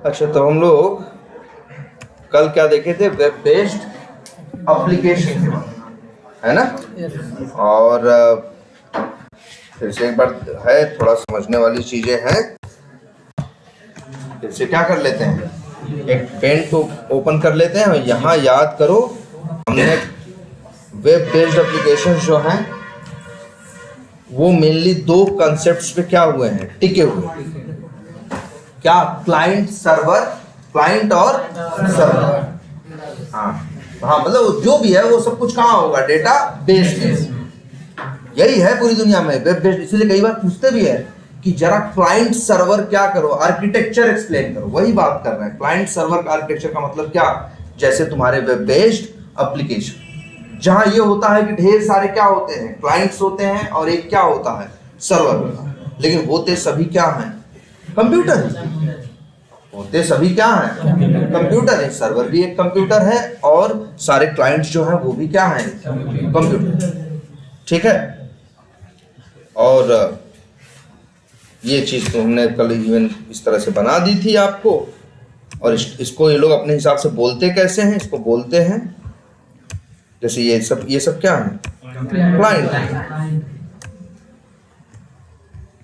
अच्छा, तो हम लोग कल क्या देखे थे? वेब बेस्ड एप्लीकेशन, है ना? और फिर से एक बार है, थोड़ा समझने वाली चीजें हैं। फिर से क्या कर लेते हैं, एक पेन को ओपन कर लेते हैं और यहाँ याद करो, हमने वेब बेस्ड एप्लीकेशन जो हैं वो मेनली दो कंसेप्ट्स पे क्या हुए हैं, टिके हुए हैं। क्या? क्लाइंट सर्वर, क्लाइंट और सर्वर। हाँ, मतलब जो भी है वो सब कुछ कहाँ होगा? डेटा बेस में। यही है पूरी दुनिया में वेब बेस्ड। इसलिए कई बार पूछते भी है कि जरा क्लाइंट सर्वर क्या करो, आर्किटेक्चर एक्सप्लेन करो। वही बात कर रहे हैं, क्लाइंट सर्वर आर्किटेक्चर का मतलब क्या? जैसे तुम्हारे वेब बेस्ड एप्लीकेशन जहां ये होता है कि ढेर सारे क्या होते हैं, क्लाइंट्स होते हैं और एक क्या होता है, सर्वर होता है। लेकिन होते सभी क्या हैं? कंप्यूटर है। होते सभी क्या हैं? कंप्यूटर है। सर्वर भी एक कंप्यूटर है और सारे क्लाइंट्स जो हैं वो भी क्या हैं? कंप्यूटर। ठीक है। और ये चीज तो हमने कल इवन इस तरह से बना दी थी आपको। और इसको ये लोग अपने हिसाब से बोलते कैसे हैं? इसको बोलते हैं जैसे ये सब क्या है? क्लाइंट।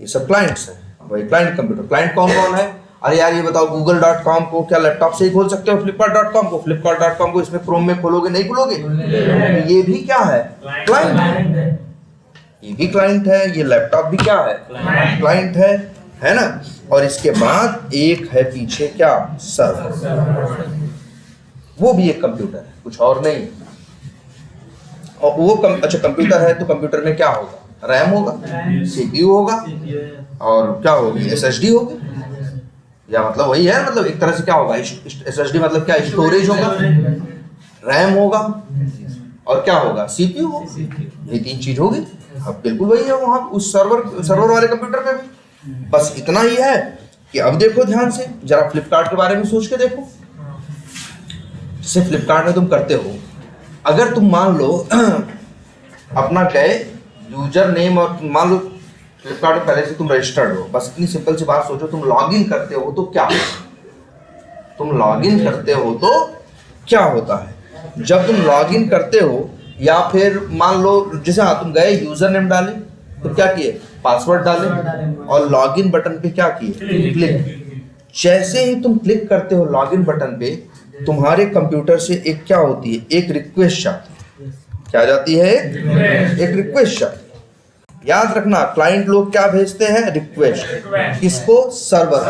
ये सब क्लाइंट्स हैं। वही क्लाइंट कंप्यूटर। क्लाइंट कौन कौन है? अरे यार ये बताओ, google.com को क्या लैपटॉप से ही खोल सकते हो? flipkart.com को, flipkart.com को इसमें क्रोम में खोलोगे? नहीं खोलोगे। ये भी क्या है? क्लाइंट। ये भी क्लाइंट है। ये लैपटॉप भी क्या है? क्लाइंट है ना? और इसके बाद एक है पीछे क्या? सर्वर। वो भी एक कंप्यूटर है, कुछ और नहीं। और वो अच्छा कंप्यूटर है तो कंप्यूटर में क्या होगा? रैम होगा, सीपीयू होगा और क्या होगी? एसएसडी होगी। या मतलब वही है, मतलब एक तरह से क्या होगा? एसएसडी मतलब क्या? स्टोरेज होगा, रैम होगा और क्या होगा? सीपीयू होगा। ये तीन चीज होगी। अब बिल्कुल वही है वहां उस सर्वर वाले कंप्यूटर पे भी। बस इतना ही है कि अब देखो ध्यान से, जरा फ्लिपकार्ट के बारे में सोच के देखो। जैसे फ्लिपकार्ट में तुम करते हो, अगर तुम मान लो अपना गए यूजर नेम और मान लो फ्लिपकार्ट में पहले से तुम रजिस्टर्ड हो। बस इतनी सिंपल सी बात सोचो, तुम लॉगिन करते हो तो क्या होता? तुम लॉगिन करते हो तो क्या होता है? जब तुम लॉगिन करते हो या फिर मान लो जैसे तुम गए यूजर नेम डाले तो क्या किए? पासवर्ड डाले और लॉगिन बटन पे क्या किए? क्लिक। जैसे ही तुम क्लिक करते हो लॉगिन बटन पे, तुम्हारे कंप्यूटर से एक क्या होती है? एक रिक्वेस्ट जाती है। क्या जाती है? एक रिक्वेस्ट जाती है। याद रखना, क्लाइंट लोग क्या भेजते हैं? रिक्वेस्ट। किसको? सर्वर।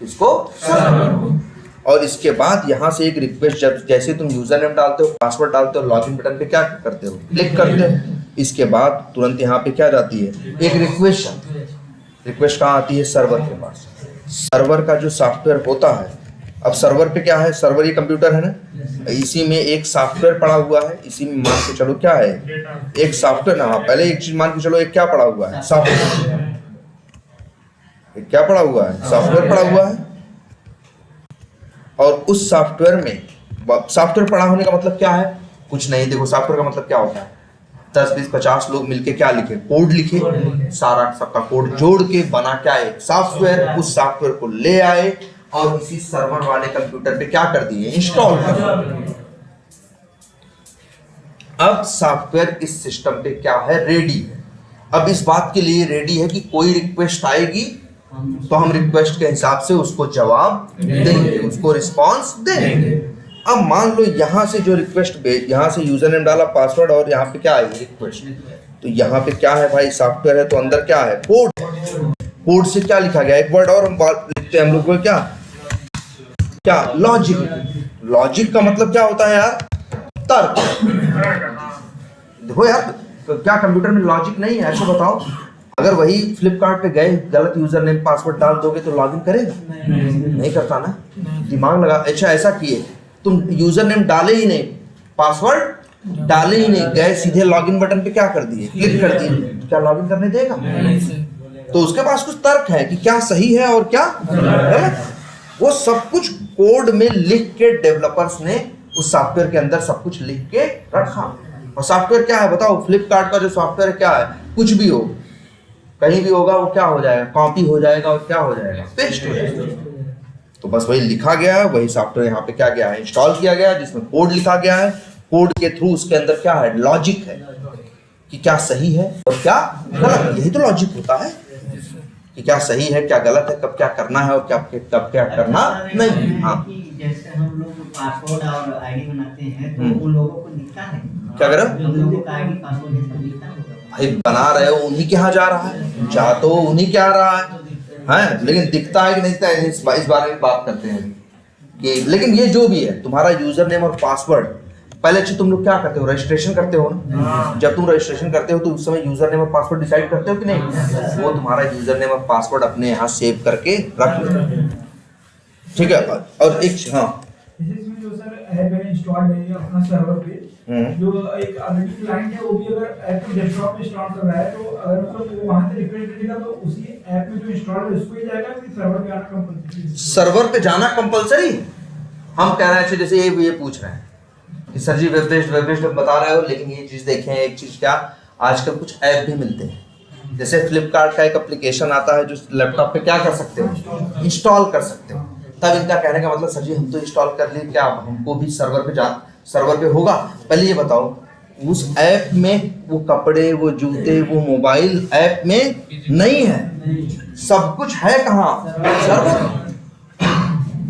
किसको? सर्वर। और इसके बाद यहां से एक रिक्वेस्ट, जब जैसे तुम यूजर नेम डालते हो, पासवर्ड डालते हो, लॉगिन बटन पे क्या करते हो? क्लिक करते हो। इसके बाद तुरंत यहाँ पे क्या जाती है? एक रिक्वेस्ट। रिक्वेस्ट कहाँ आती है? सर्वर के पास। सर्वर का जो सॉफ्टवेयर होता है, अब सर्वर पे क्या है? सर्वर ये कंप्यूटर है ना, इसी में एक सॉफ्टवेयर पड़ा हुआ है। इसी में मान के चलो क्या है? एक सॉफ्टवेयर ना, पहले एक चीज मान के चलो, एक क्या पड़ा हुआ है? सॉफ्टवेयर। एक क्या पड़ा हुआ है? सॉफ्टवेयर पड़ा हुआ है। और उस सॉफ्टवेयर में, सॉफ्टवेयर पड़ा होने का मतलब क्या है? कुछ नहीं। देखो सॉफ्टवेयर का मतलब क्या होता है? 10 20 50 लोग मिलके क्या लिखे? कोड लिखे। सारा सबका कोड जोड़ के बना क्या? एक सॉफ्टवेयर। उस सॉफ्टवेयर को ले आए और इसी सर्वर वाले कंप्यूटर पे क्या कर दिए? इंस्टॉल कर दिए। अब सॉफ्टवेयर इस सिस्टम पे क्या है? रेडी है। अब इस बात के लिए रेडी है कि कोई रिक्वेस्ट आएगी तो हम रिक्वेस्ट के हिसाब से उसको जवाब देंगे, उसको रिस्पांस देंगे। अब मान लो यहां से जो रिक्वेस्ट यहां से यूजर नेम डाला, पासवर्ड, और यहाँ पे क्या है? रिक्वेस्ट। तो यहाँ पे क्या है भाई? सॉफ्टवेयर है तो अंदर क्या है? कोड। कोड से क्या लिखा गया? एक वर्ड और हम लिखते हैं हम लोग को, क्या? लॉजिक। लॉजिक का मतलब क्या होता है यार? तर्क। देखो यार, तो क्या कंप्यूटर में लॉजिक नहीं है? ऐसा बताओ। अगर वही फ्लिपकार्ट पे गए, गलत यूजर नेम पासवर्ड डाल दोगे तो लॉगिन करेगा? नहीं करता ना। दिमाग लगा। अच्छा ऐसा किए, तुम यूजर नेम डाले ही नहीं, पासवर्ड डाले ही नहीं, गए सीधे लॉगिन बटन पे क्या कर दिए? क्लिक कर दिए, तो क्या लॉगिन करने देगा? तो उसके पास कुछ तर्क है कि क्या सही है और क्या गलत। वो सब कुछ कोड में लिख के डेवलपर्स ने उस सॉफ्टवेयर के अंदर सब कुछ लिख के रखा। और सॉफ्टवेयर क्या है बताओ? फ्लिपकार्ट का जो सॉफ्टवेयर क्या है? कुछ भी हो, कहीं भी होगा वो क्या हो जाएगा, कॉपी हो जाएगा और क्या हो जाएगा, पेस्ट हो जाएगा। तो बस वही लिखा गया है, वही सॉफ्टवेयर यहाँ पे क्या गया है, इंस्टॉल किया गया है, जिसमें कोड लिखा गया है। कोड के थ्रू उसके अंदर क्या है, लॉजिक है कि क्या सही है और क्या गलत। यही तो लॉजिक होता है कि क्या सही है क्या गलत है, कब क्या करना है और क्या कब क्या करना नहीं। हाँ, जैसे हम लोग पासवर्ड और आईडी बनाते हैं तो उन लोगों को दिखता है क्या करो, उन लोगों का आईडी पासवर्ड ये सब दिखता है। भाई बना रहे हो उन्हीं के यहाँ जा रहा है, जा तो उन्हीं के यहाँ रहा है, लेकिन दिखता है कि नहीं दिखता है, इस बारे में बात करते हैं कि। लेकिन ये जो भी है तुम्हारा यूजर नेम और पासवर्ड, पहले अच्छी तुम लोग क्या करते हो, रजिस्ट्रेशन करते हो ना। जब तुम रजिस्ट्रेशन करते हो तो उस समय यूजर नेम और पासवर्ड डिसाइड करते हो कि नहीं, वो तुम्हारा यूजर नेम और पासवर्ड अपने यहाँ सेव करके रख लो, ठीक है। और एक हाँ, इसमें जो सर ऐप है इंस्टॉल है अपना सर्वर पे, जो एक ऑलरेडी क्लाइंट है वो भी अगर ऐप को डेस्कटॉप पे इंस्टॉल कर रहा है तो अगर मतलब वो वहां से रिक्वेस्ट भेजेगा तो उसी ऐप में जो इंस्टॉल है उसको ही जाएगा कि सर्वर पे आना कंपलसरी? सर्वर पे जाना कंपलसरी। हम कह रहे हैं जैसे ये पूछ रहे हैं कि सर जी वेब बेस्ड बता रहे हो, लेकिन ये चीज देखें, एक चीज क्या, आजकल कुछ ऐप भी मिलते हैं। जैसे फ्लिपकार्ट का एक एप्लीकेशन आता है जो लैपटॉप पे क्या कर सकते हो, इंस्टॉल कर सकते हो। तब इनका कहने का मतलब सर जी हम तो इंस्टॉल कर लिए, क्या हमको भी सर्वर पे होगा। पहले ये बताओ उस ऐप में वो कपड़े, वो जूते, वो मोबाइल ऐप में नहीं है, सब कुछ है कहाँ, सर्वर।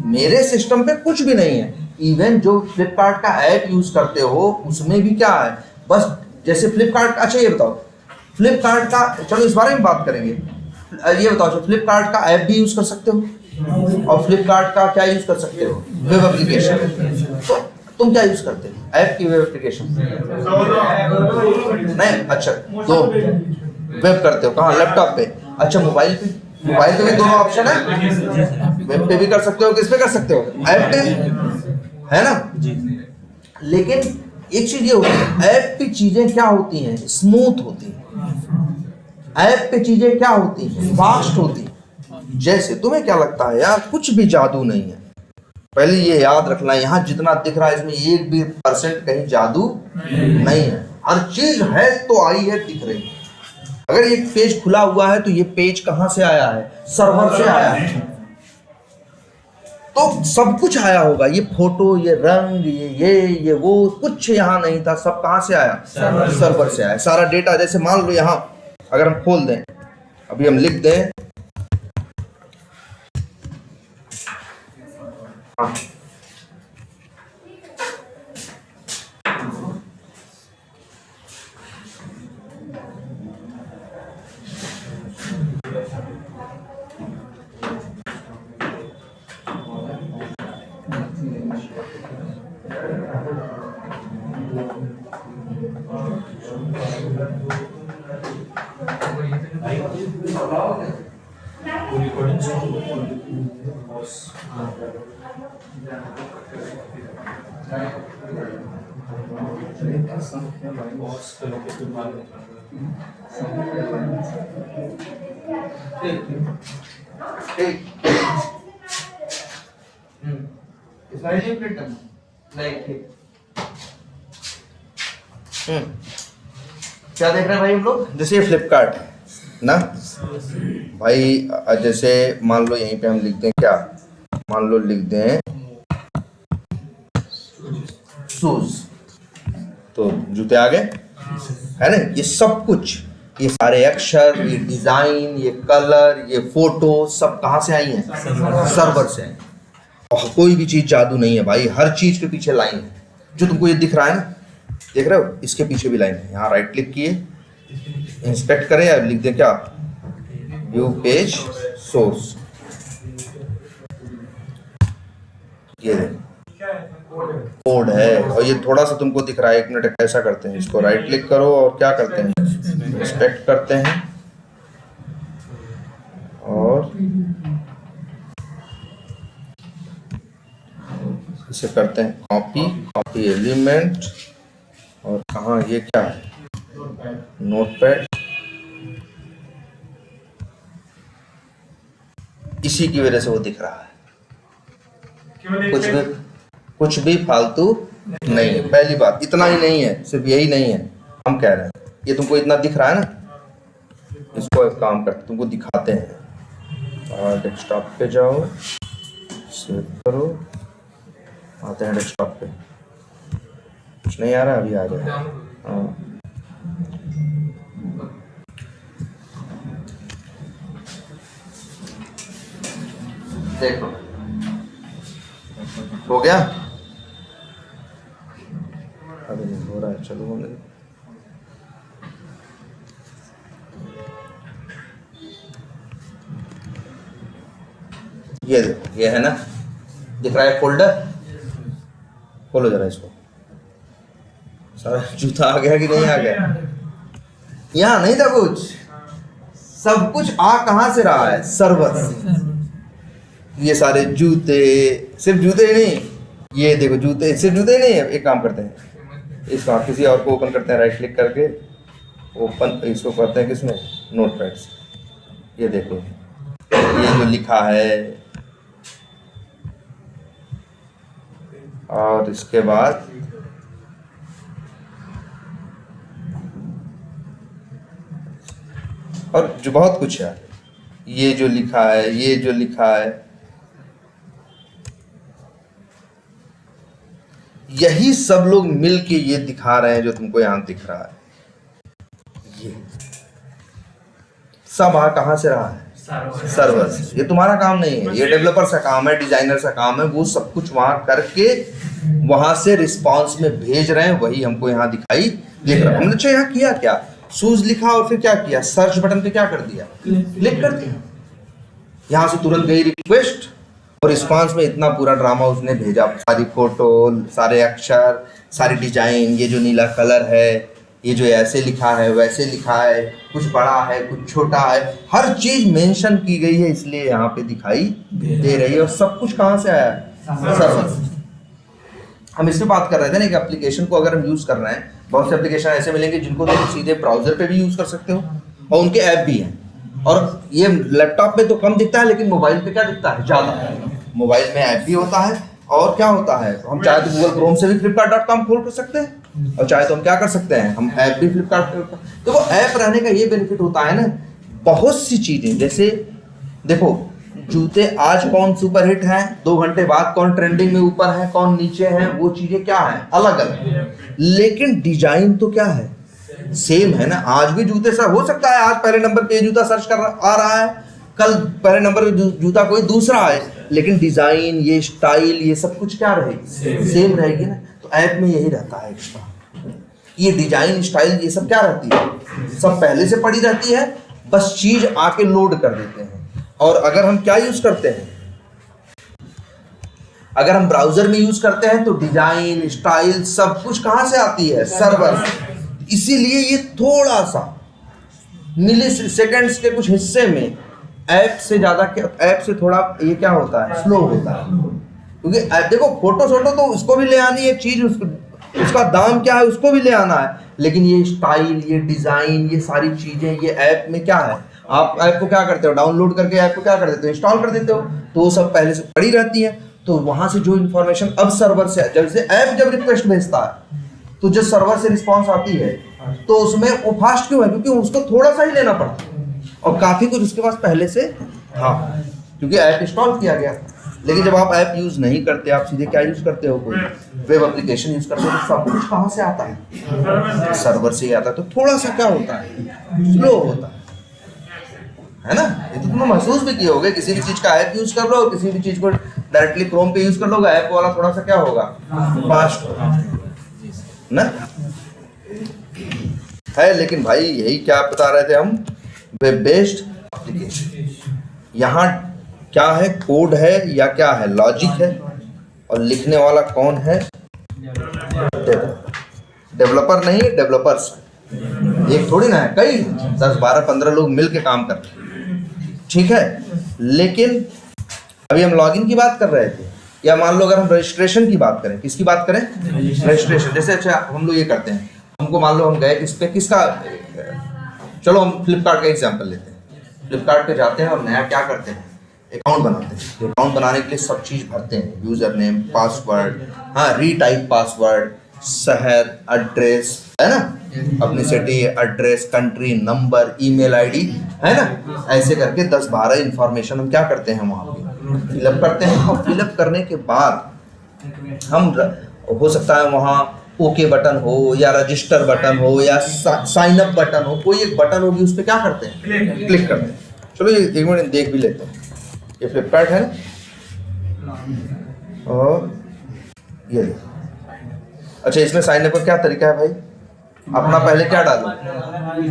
मेरे सिस्टम पे कुछ भी नहीं है। इवन जो फ्लिपकार्ट का ऐप यूज करते हो उसमें भी क्या है, बस जैसे फ्लिपकार्ट, अच्छा ये बताओ फ्लिपकार्ट का, चलो इस बारे में बात करेंगे। ये बताओ फ्लिपकार्ट का ऐप भी यूज कर सकते हो और फ्लिपकार्ट का क्या यूज कर सकते हो, वेब एप्लीकेशन। तो तुम क्या यूज करते हो, ऐप की वेब एप्लीकेशन नहीं? अच्छा, तो वेब करते हो कहाँ, लैपटॉप पे। अच्छा, मोबाइल पे भी दोनों ऑप्शन है, वेब पे भी कर सकते हो, किस पे कर सकते हो, ऐप पे, है ना जी। लेकिन एक चीज ये होती है, ऐप पे चीजें क्या होती हैं, स्मूथ होती हैं। ऐप पे चीजें क्या होती हैं, फास्ट होती हैं। जैसे तुम्हें क्या लगता है यार, कुछ भी जादू नहीं है, पहले ये याद रखना, यहाँ जितना दिख रहा है इसमें 1% कहीं जादू नहीं है। हर चीज है तो आई है, दिख रही है। अगर एक पेज खुला हुआ है तो ये पेज कहां से आया है, सर्वर से आया है, तो सब कुछ आया होगा। ये फोटो, ये रंग, ये वो कुछ यहाँ नहीं था, सब कहां से आया, सर्वर से आया। सारा डेटा, जैसे मान लो यहाँ अगर हम खोल दें, अभी हम लिख दें हाँ, क्या देख रहे हैं भाई हम लोग, जैसे ये फ्लिपकार्ट है ना भाई, जैसे मान लो यहीं पे हम लिख दें क्या, मान लो लिख दें शूज, तो जूते आ गए, है ना। ये सब कुछ, ये सारे अक्षर, ये डिजाइन, ये कलर, ये फोटो, सब कहाँ से आई हैं, सर्वर से आई। और कोई भी चीज जादू नहीं है भाई, हर चीज के पीछे लाइन है। जो तुमको ये दिख रहा है ना, देख रहे हो, इसके पीछे भी लाइन है। यहाँ राइट क्लिक किए, इंस्पेक्ट करें, या लिख दें क्या, व्यू पेज सोर्स, ये कोड है। और ये थोड़ा सा तुमको दिख रहा है, 1 मिनट ऐसा करते हैं, इसको राइट क्लिक करो और क्या करते हैं, इंस्पेक्ट करते हैं और इसे करते हैं कॉपी एलिमेंट, और कहाँ ये क्या है, नोटपैड। इसी की वजह से वो दिख रहा है, कुछ भी फालतू नहीं है। पहली बात इतना ही नहीं है, सिर्फ यही नहीं है, हम कह रहे हैं ये तुमको इतना दिख रहा है ना, इसको एक काम करते तुमको दिखाते हैं। और डेस्कटॉप पे जाओ, सेव करो, आते हैं डेस्कटॉप पे। कुछ नहीं आ रहा, अभी आ जाएगा। हाँ देखो हो गया, अभी नहीं हो रहा है, चलो होने दो। ये देखो, ये है ना, दिख रहा है फोल्डर, खोलो जरा इसको। सारा जूता आ गया कि नहीं आ गया? यहाँ नहीं था कुछ, सब कुछ आ कहाँ से रहा है? सर्वर से। ये सारे जूते, सिर्फ जूते ही नहीं, ये देखो जूते, सिर्फ जूते ही नहीं है। एक काम करते हैं, इसका किसी और को ओपन करते हैं, राइट क्लिक करके ओपन, इसको करते हैं किसमें? नोटपैड से। ये देखो, ये जो लिखा है, और इसके बाद और जो बहुत कुछ है, ये जो लिखा है, ये जो लिखा है, यही सब लोग मिल के ये दिखा रहे हैं जो तुमको यहां दिख रहा है। ये सब आ कहां से रहा है? सर्वर से। ये तुम्हारा काम नहीं है, ये डेवलपर का काम है, डिजाइनर का काम है। वो सब कुछ वहां करके वहां से रिस्पांस में भेज रहे हैं, वही हमको यहाँ दिखाई देख रहा है। हमने अच्छा यहाँ किया क्या? शूज लिखा और फिर क्या किया? सर्च बटन पे क्या कर दिया? क्लिक कर दिया, यहाँ से तुरंत गई रिक्वेस्ट, और रिस्पांस में इतना पूरा ड्रामा उसने भेजा। सारी फोटो, सारे अक्षर, सारी डिजाइन, ये जो नीला कलर है, ये जो ऐसे लिखा है, वैसे लिखा है, कुछ बड़ा है, कुछ छोटा है, हर चीज मेंशन की गई है, इसलिए यहाँ पे दिखाई दे रही है। और सब कुछ कहाँ से आया है? सर्वर से। हम इसमें बात कर रहे थे ना कि एप्लीकेशन को अगर हम यूज कर रहे हैं, बहुत से एप्लीकेशन ऐसे मिलेंगे जिनको तुम सीधे ब्राउजर पे भी यूज कर सकते हो, और उनके ऐप भी हैं। और ये लैपटॉप में तो कम दिखता है, लेकिन मोबाइल पे क्या दिखता है? ज्यादा। मोबाइल में ऐप भी होता है, और क्या होता है, हम चाहे तो गूगल क्रोम से भी flipkart.com खोल कर सकते हैं, और चाहे तो हम क्या कर सकते हैं, हम ऐप भी फ्लिपकार्ट। तो वो ऐप रहने का ये बेनिफिट होता है ना, बहुत सी चीजें, जैसे देखो जूते आज कौन सुपर हिट है, 2 घंटे बाद कौन ट्रेंडिंग में ऊपर है, कौन नीचे है, वो चीजें क्या है? अलग अलग। लेकिन डिजाइन तो क्या है? सेम है ना। आज भी जूते सर हो सकता है आज पहले नंबर पे जूता सर्च कर आ रहा है, कल पहले नंबर पे जूता कोई दूसरा है, लेकिन डिजाइन, ये स्टाइल, ये सब कुछ क्या रहेगी? सेम रहेगी ना। तो ऐप में यही रहता है एक्स्ट्रा, ये डिजाइन, स्टाइल, ये सब क्या रहती है? सब पहले से पड़ी रहती है, बस चीज आके लोड कर देते हैं। और अगर हम क्या यूज करते हैं, अगर हम ब्राउजर में यूज करते हैं तो डिजाइन, स्टाइल, सब कुछ कहां से आती है? सर्वर। इसीलिए ये थोड़ा सा मिली सेकेंड्स के कुछ हिस्से में ऐप से ज्यादा, ऐप से थोड़ा ये क्या होता है? स्लो होता है। क्योंकि ऐप देखो, फोटो सोटो तो उसको भी ले आनी है चीज, उसका दाम क्या है उसको भी ले आना है, लेकिन ये स्टाइल, ये डिजाइन, ये सारी चीजें, ये ऐप में क्या है? आप ऐप को क्या करते हो? डाउनलोड करके ऐप को क्या कर देते हो? इंस्टॉल कर देते हो। तो वो सब पहले से पड़ी रहती है, तो वहां से जो इन्फॉर्मेशन अब सर्वर से, जैसे ऐप जब रिक्वेस्ट भेजता है तो जब सर्वर से रिस्पॉन्स आती है तो उसमें वो फास्ट क्यों है? क्योंकि उसको थोड़ा सा ही लेना पड़ता है, और काफी कुछ उसके पास पहले से था, क्योंकि ऐप इंस्टॉल किया गया। लेकिन जब आप ऐप यूज नहीं करते, आप सीधे क्या यूज करते हो? कोई वेब एप्लीकेशन यूज करते हो, तो सब कुछ कहाँ से आता है? सर्वर से ही आता है। तो थोड़ा सा क्या होता है? स्लो होता है ना। ये तो तुमने महसूस भी किए होगे, किसी भी चीज का ऐप यूज कर लो, किसी भी चीज को डायरेक्टली क्रोम पे यूज कर लोगे, ऐप वाला थोड़ा सा क्या होगा? फास्ट होगा ना है। लेकिन भाई यही क्या बता रहे थे हम, वेब बेस्ड एप्लीकेशन। यहाँ क्या है? कोड है या क्या है? लॉजिक है। और लिखने वाला कौन है? डेवलपर नहीं, डेवलपर्स। एक थोड़ी ना है, कई 10, 12, 15 लोग मिल के काम कर रहे हैं, ठीक है। लेकिन अभी हम लॉगिन की बात कर रहे थे, या मान लो अगर हम रजिस्ट्रेशन की बात करें, किसकी बात करें? रजिस्ट्रेशन। जैसे अच्छा हम लोग ये करते हैं, हमको मान लो हम गए इस पे, किसका, चलो हम फ्लिपकार्ट का एग्जांपल लेते हैं। फ्लिपकार्ट पे जाते हैं और नया क्या करते हैं? अकाउंट बनाते हैं। अकाउंट बनाने के लिए सब चीज़ भरते हैं, यूजर नेम, पासवर्ड, हाँ रीटाइप पासवर्ड, शहर, एड्रेस, है ना, अपनी city, address, country, number, email ID, है ना, ऐसे करके 10-12 इंफॉर्मेशन हम क्या करते हैं वहाँ पे फिलअप करते हैं। और फिलअप करने के बाद हम हो सकता है वहाँ ओके बटन हो या रजिस्टर बटन हो या साइन अप बटन हो, कोई एक बटन होगी, उस पर क्या करते हैं, क्लिक करते हैं। चलो ये एक मिनट देख भी लेते हैं। ये फ्लिपकार्ट है और ये देखो। अच्छा, इसमें साइन अप का क्या तरीका है भाई? अपना पहले क्या डालो,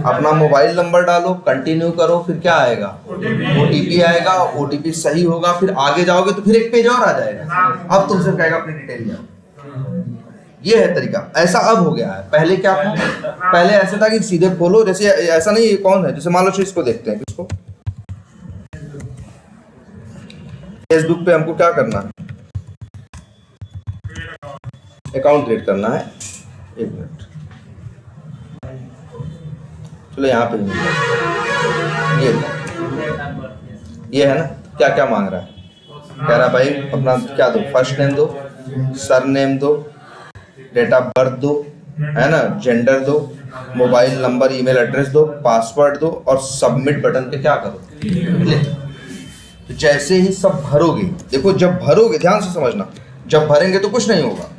अपना मोबाइल नंबर डालो, कंटिन्यू करो, फिर क्या आएगा, ओटीपी आएगा, ओटीपी सही होगा, फिर आगे जाओगे तो फिर एक पेज और आ जाएगा। अब तुमसे कहेगा अपनी डिटेल दिया। ये है तरीका। ऐसा अब हो गया है, पहले क्या था, पहले ऐसा था कि सीधे खोलो, जैसे ऐसा नहीं, ये कौन है, जैसे मान लो इसको देखते हैं, किसको, फेसबुक पे हमको क्या करना है, अकाउंट क्रिएट करना है। एक मिनट, चलो यहाँ पे ये है ना, क्या क्या मांग रहा है, कह रहा भाई अपना क्या दो, फर्स्ट नेम दो, सर नेम दो, डेट ऑफ बर्थ दो, है ना, जेंडर दो, मोबाइल नंबर, ईमेल एड्रेस दो, पासवर्ड दो और सबमिट बटन पे क्या करो। तो जैसे ही सब भरोगे, देखो जब भरोगे, ध्यान से समझना, जब भरेंगे तो कुछ नहीं होगा,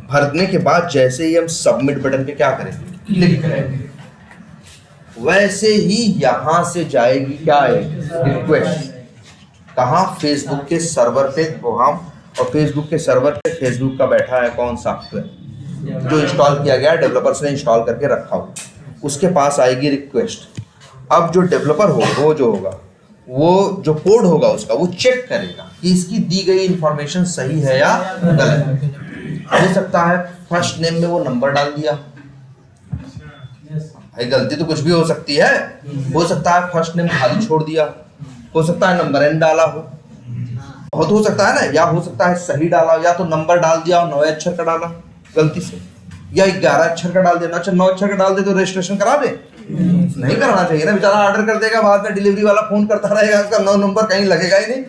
भरने के बाद जैसे ही हम सबमिट बटन पे क्या करेंगे, क्लिक करेंगे, वैसे ही यहां से जाएगी क्या है, रिक्वेस्ट, कहाँ, फेसबुक के सर्वर पे वहां। और फेसबुक के सर्वर पे फेसबुक का बैठा है कौन, सॉफ्टवेयर जो इंस्टॉल किया गया, डेवलपर्स ने इंस्टॉल करके रखा हो, उसके पास आएगी रिक्वेस्ट। अब जो डेवलपर हो, वो जो होगा, वो जो कोड होगा उसका, वो चेक करेगा कि इसकी दी गई इंफॉर्मेशन सही है या गलत। हो सकता है फर्स्ट नेम में वो नंबर डाल दिया, भाई गलती तो कुछ भी हो सकती है, हो सकता है फर्स्ट नेम खाली छोड़ दिया, हो सकता है नंबर एन डाला हो, बहुत हो सकता है ना, या हो सकता है सही डाला हो, या तो नंबर डाल दिया और 9 अक्षर का डाला गलती से, या 11 अक्षर का डाल दिया। अच्छा 9 अक्षर का डाल दे तो रजिस्ट्रेशन करा दे, नहीं कराना चाहिए ना, बेचारा ऑर्डर कर देगा, बाद में डिलीवरी वाला फोन करता रहेगा, उसका 9 नंबर कहीं लगेगा ही नहीं,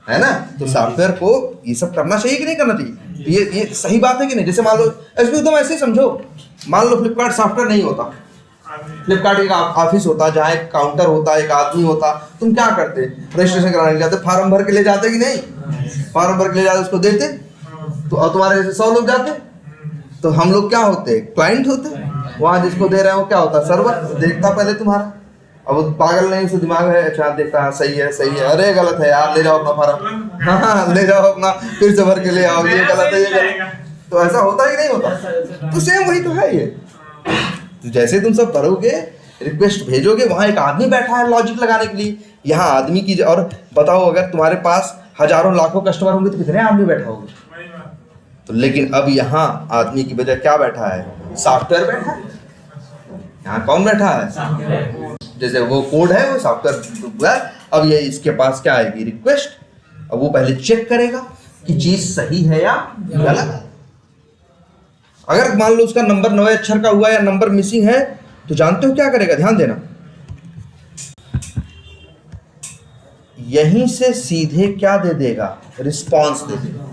है ना। तो सॉफ्टवेयर को ये सब करना चाहिए कि नहीं करना चाहिए, ये सही बात है कि नहीं। जैसे मान लो एकदम ऐसे ही समझो, मान लो फ्लिपकार्ट सॉफ्टवेयर नहीं होता, फ्लिपकार्ट एक ऑफिस होता, जहाँ एक काउंटर होता, एक आदमी होता, तुम क्या करते, रजिस्ट्रेशन कराने के जाते, फार्म भर के ले जाते कि नहीं, फार्म भर के ले जाते, उसको देते, तो और तुम्हारे जैसे 100 लोग जाते, तो हम लोग क्या होते, क्लाइंट होते, वहाँ जिसको दे रहे हैं वो क्या होता, सर्वर, देखता पहले तुम्हारा, अब वो पागल नहीं, उसका दिमाग है, अच्छा देखता है सही है, अरे गलत है यार, ले जाओ अपना फार्म, हाँ ले जाओ अपना, फिर से भर के ले आओ, ये गलत है, ये गलत, तो ऐसा होता है कि नहीं होता। तो सेम वही तो है ये, तो जैसे तुम सब भरोगे, रिक्वेस्ट भेजोगे, वहाँ एक आदमी बैठा है लॉजिक लगाने के लिए, यहाँ आदमी की, और बताओ अगर तुम्हारे पास हजारों लाखों कस्टमर होंगे तो कितने आदमी बैठा होगा, तो लेकिन अब यहाँ आदमी की बजाय क्या बैठा है, सॉफ्टवेयर बैठा है। यहाँ कौन बैठा है, जैसे वो कोड है वो सॉफ्टवेयर, अब ये इसके पास क्या आएगी, रिक्वेस्ट। अब वो पहले चेक करेगा कि चीज सही है या गलत। अगर मान लो उसका नंबर 9 अक्षर का हुआ या नंबर मिसिंग है, तो जानते हो क्या करेगा, ध्यान देना, यहीं से सीधे क्या दे देगा, रिस्पॉन्स दे देगा,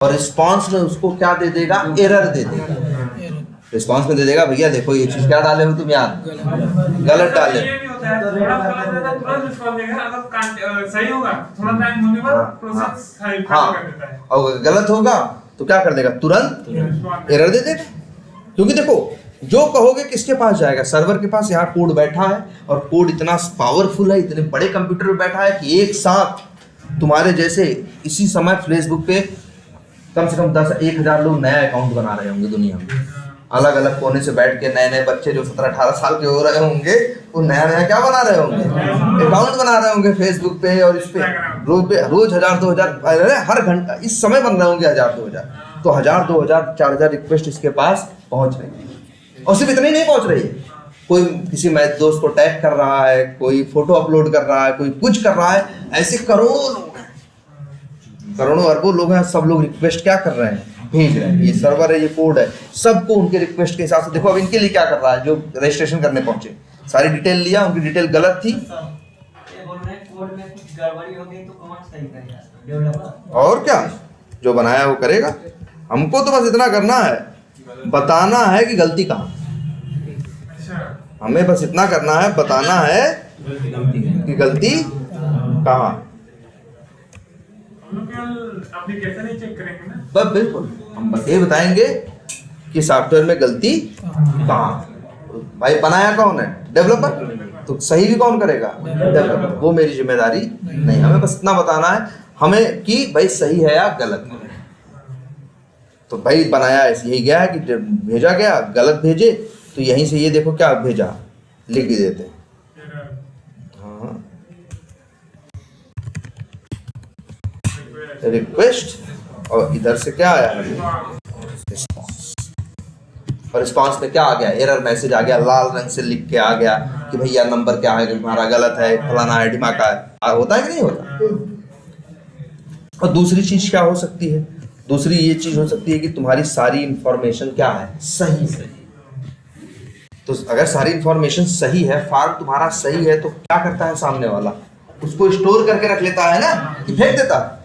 और रिस्पॉन्स में उसको क्या दे देगा, एरर दे देगा। रिस्पॉन्स में दे देगा, भैया देखो ये चीज क्या डाले हो तुम यार, गलत डाले, हाँ, और गलत होगा तो क्या कर देगा, तुरंत एरर दे देगा। क्योंकि देखो जो कहोगे किसके पास जाएगा, सर्वर के पास। यहाँ कोड बैठा है और कोड इतना पावरफुल है, इतने बड़े कंप्यूटर पे बैठा है कि एक साथ तुम्हारे जैसे इसी समय फेसबुक पे कम से कम 10-1000 लोग नया अकाउंट बना रहे होंगे दुनिया में, अलग अलग कोने से बैठ के नए बच्चे जो 17-18 साल के हो रहे होंगे, वो नया क्या बना रहे होंगे, अकाउंट बना रहे होंगे फेसबुक पे, और इस पे रोज 1000-2000 हर घंटा इस समय बन रहे होंगे 1000-2000, तो 1000-2000-4000 रिक्वेस्ट इसके पास पहुंच रही है। और सिर्फ इतनी नहीं पहुंच रही है, कोई किसी दोस्त को टैग कर रहा है, कोई फोटो अपलोड कर रहा है, कोई कुछ कर रहा है, ऐसे करोड़ों लोग हैं, करोड़ों अरबों लोग हैं, सब लोग रिक्वेस्ट क्या कर रहे हैं, भेज रहे हैं। ये सर्वर है, ये कोड है, सबको उनके रिक्वेस्ट के हिसाब से। देखो अब इनके लिए क्या कर रहा है, जो रजिस्ट्रेशन करने पहुंचे, सारी डिटेल लिया, उनकी डिटेल गलत थी, कोड में कुछ गड़बड़ी हो गई तो कौन सही करेगा, डेवलपर, और क्या, जो बनाया वो करेगा। हमको तो बस इतना करना है, बताना है कि गलती कहाँ, हमें बस इतना करना है, बताना है कि गलती कहाँ। एप्लीकेशन ही चेक करेंगे ना। बस बिल्कुल, हम बस ये बताएंगे कि सॉफ्टवेयर में गलती कहाँ। भाई बनाया कौन है? डेवलपर। तो सही भी कौन करेगा? डेवलपर। वो मेरी जिम्मेदारी नहीं, हमें बस इतना बताना है हमें कि भाई सही है या गलत है। तो भाई बनाया ऐसे यही गया है कि भेजा गया, गलत भेजे तो यहीं से ये देखो क्या भेजा, लिख भी देते हैं। हाँ, रिक्वेस्ट, और इधर से क्या आया? रिस्पॉन्स। और रिस्पॉन्स में क्या आ गया? एरर मैसेज आ गया, लाल रंग से लिख के आ गया कि भैया नंबर क्या है तुम्हारा गलत है, फलाना है, ढिमाका है। होता है कि नहीं होता? और दूसरी चीज क्या हो सकती है? दूसरी ये चीज हो सकती है कि तुम्हारी सारी इंफॉर्मेशन क्या है? सही है। तो अगर सारी इंफॉर्मेशन सही है, फॉर्म तुम्हारा सही है, तो क्या करता है सामने वाला? उसको स्टोर करके रख लेता है ना, कि फेंक देता है।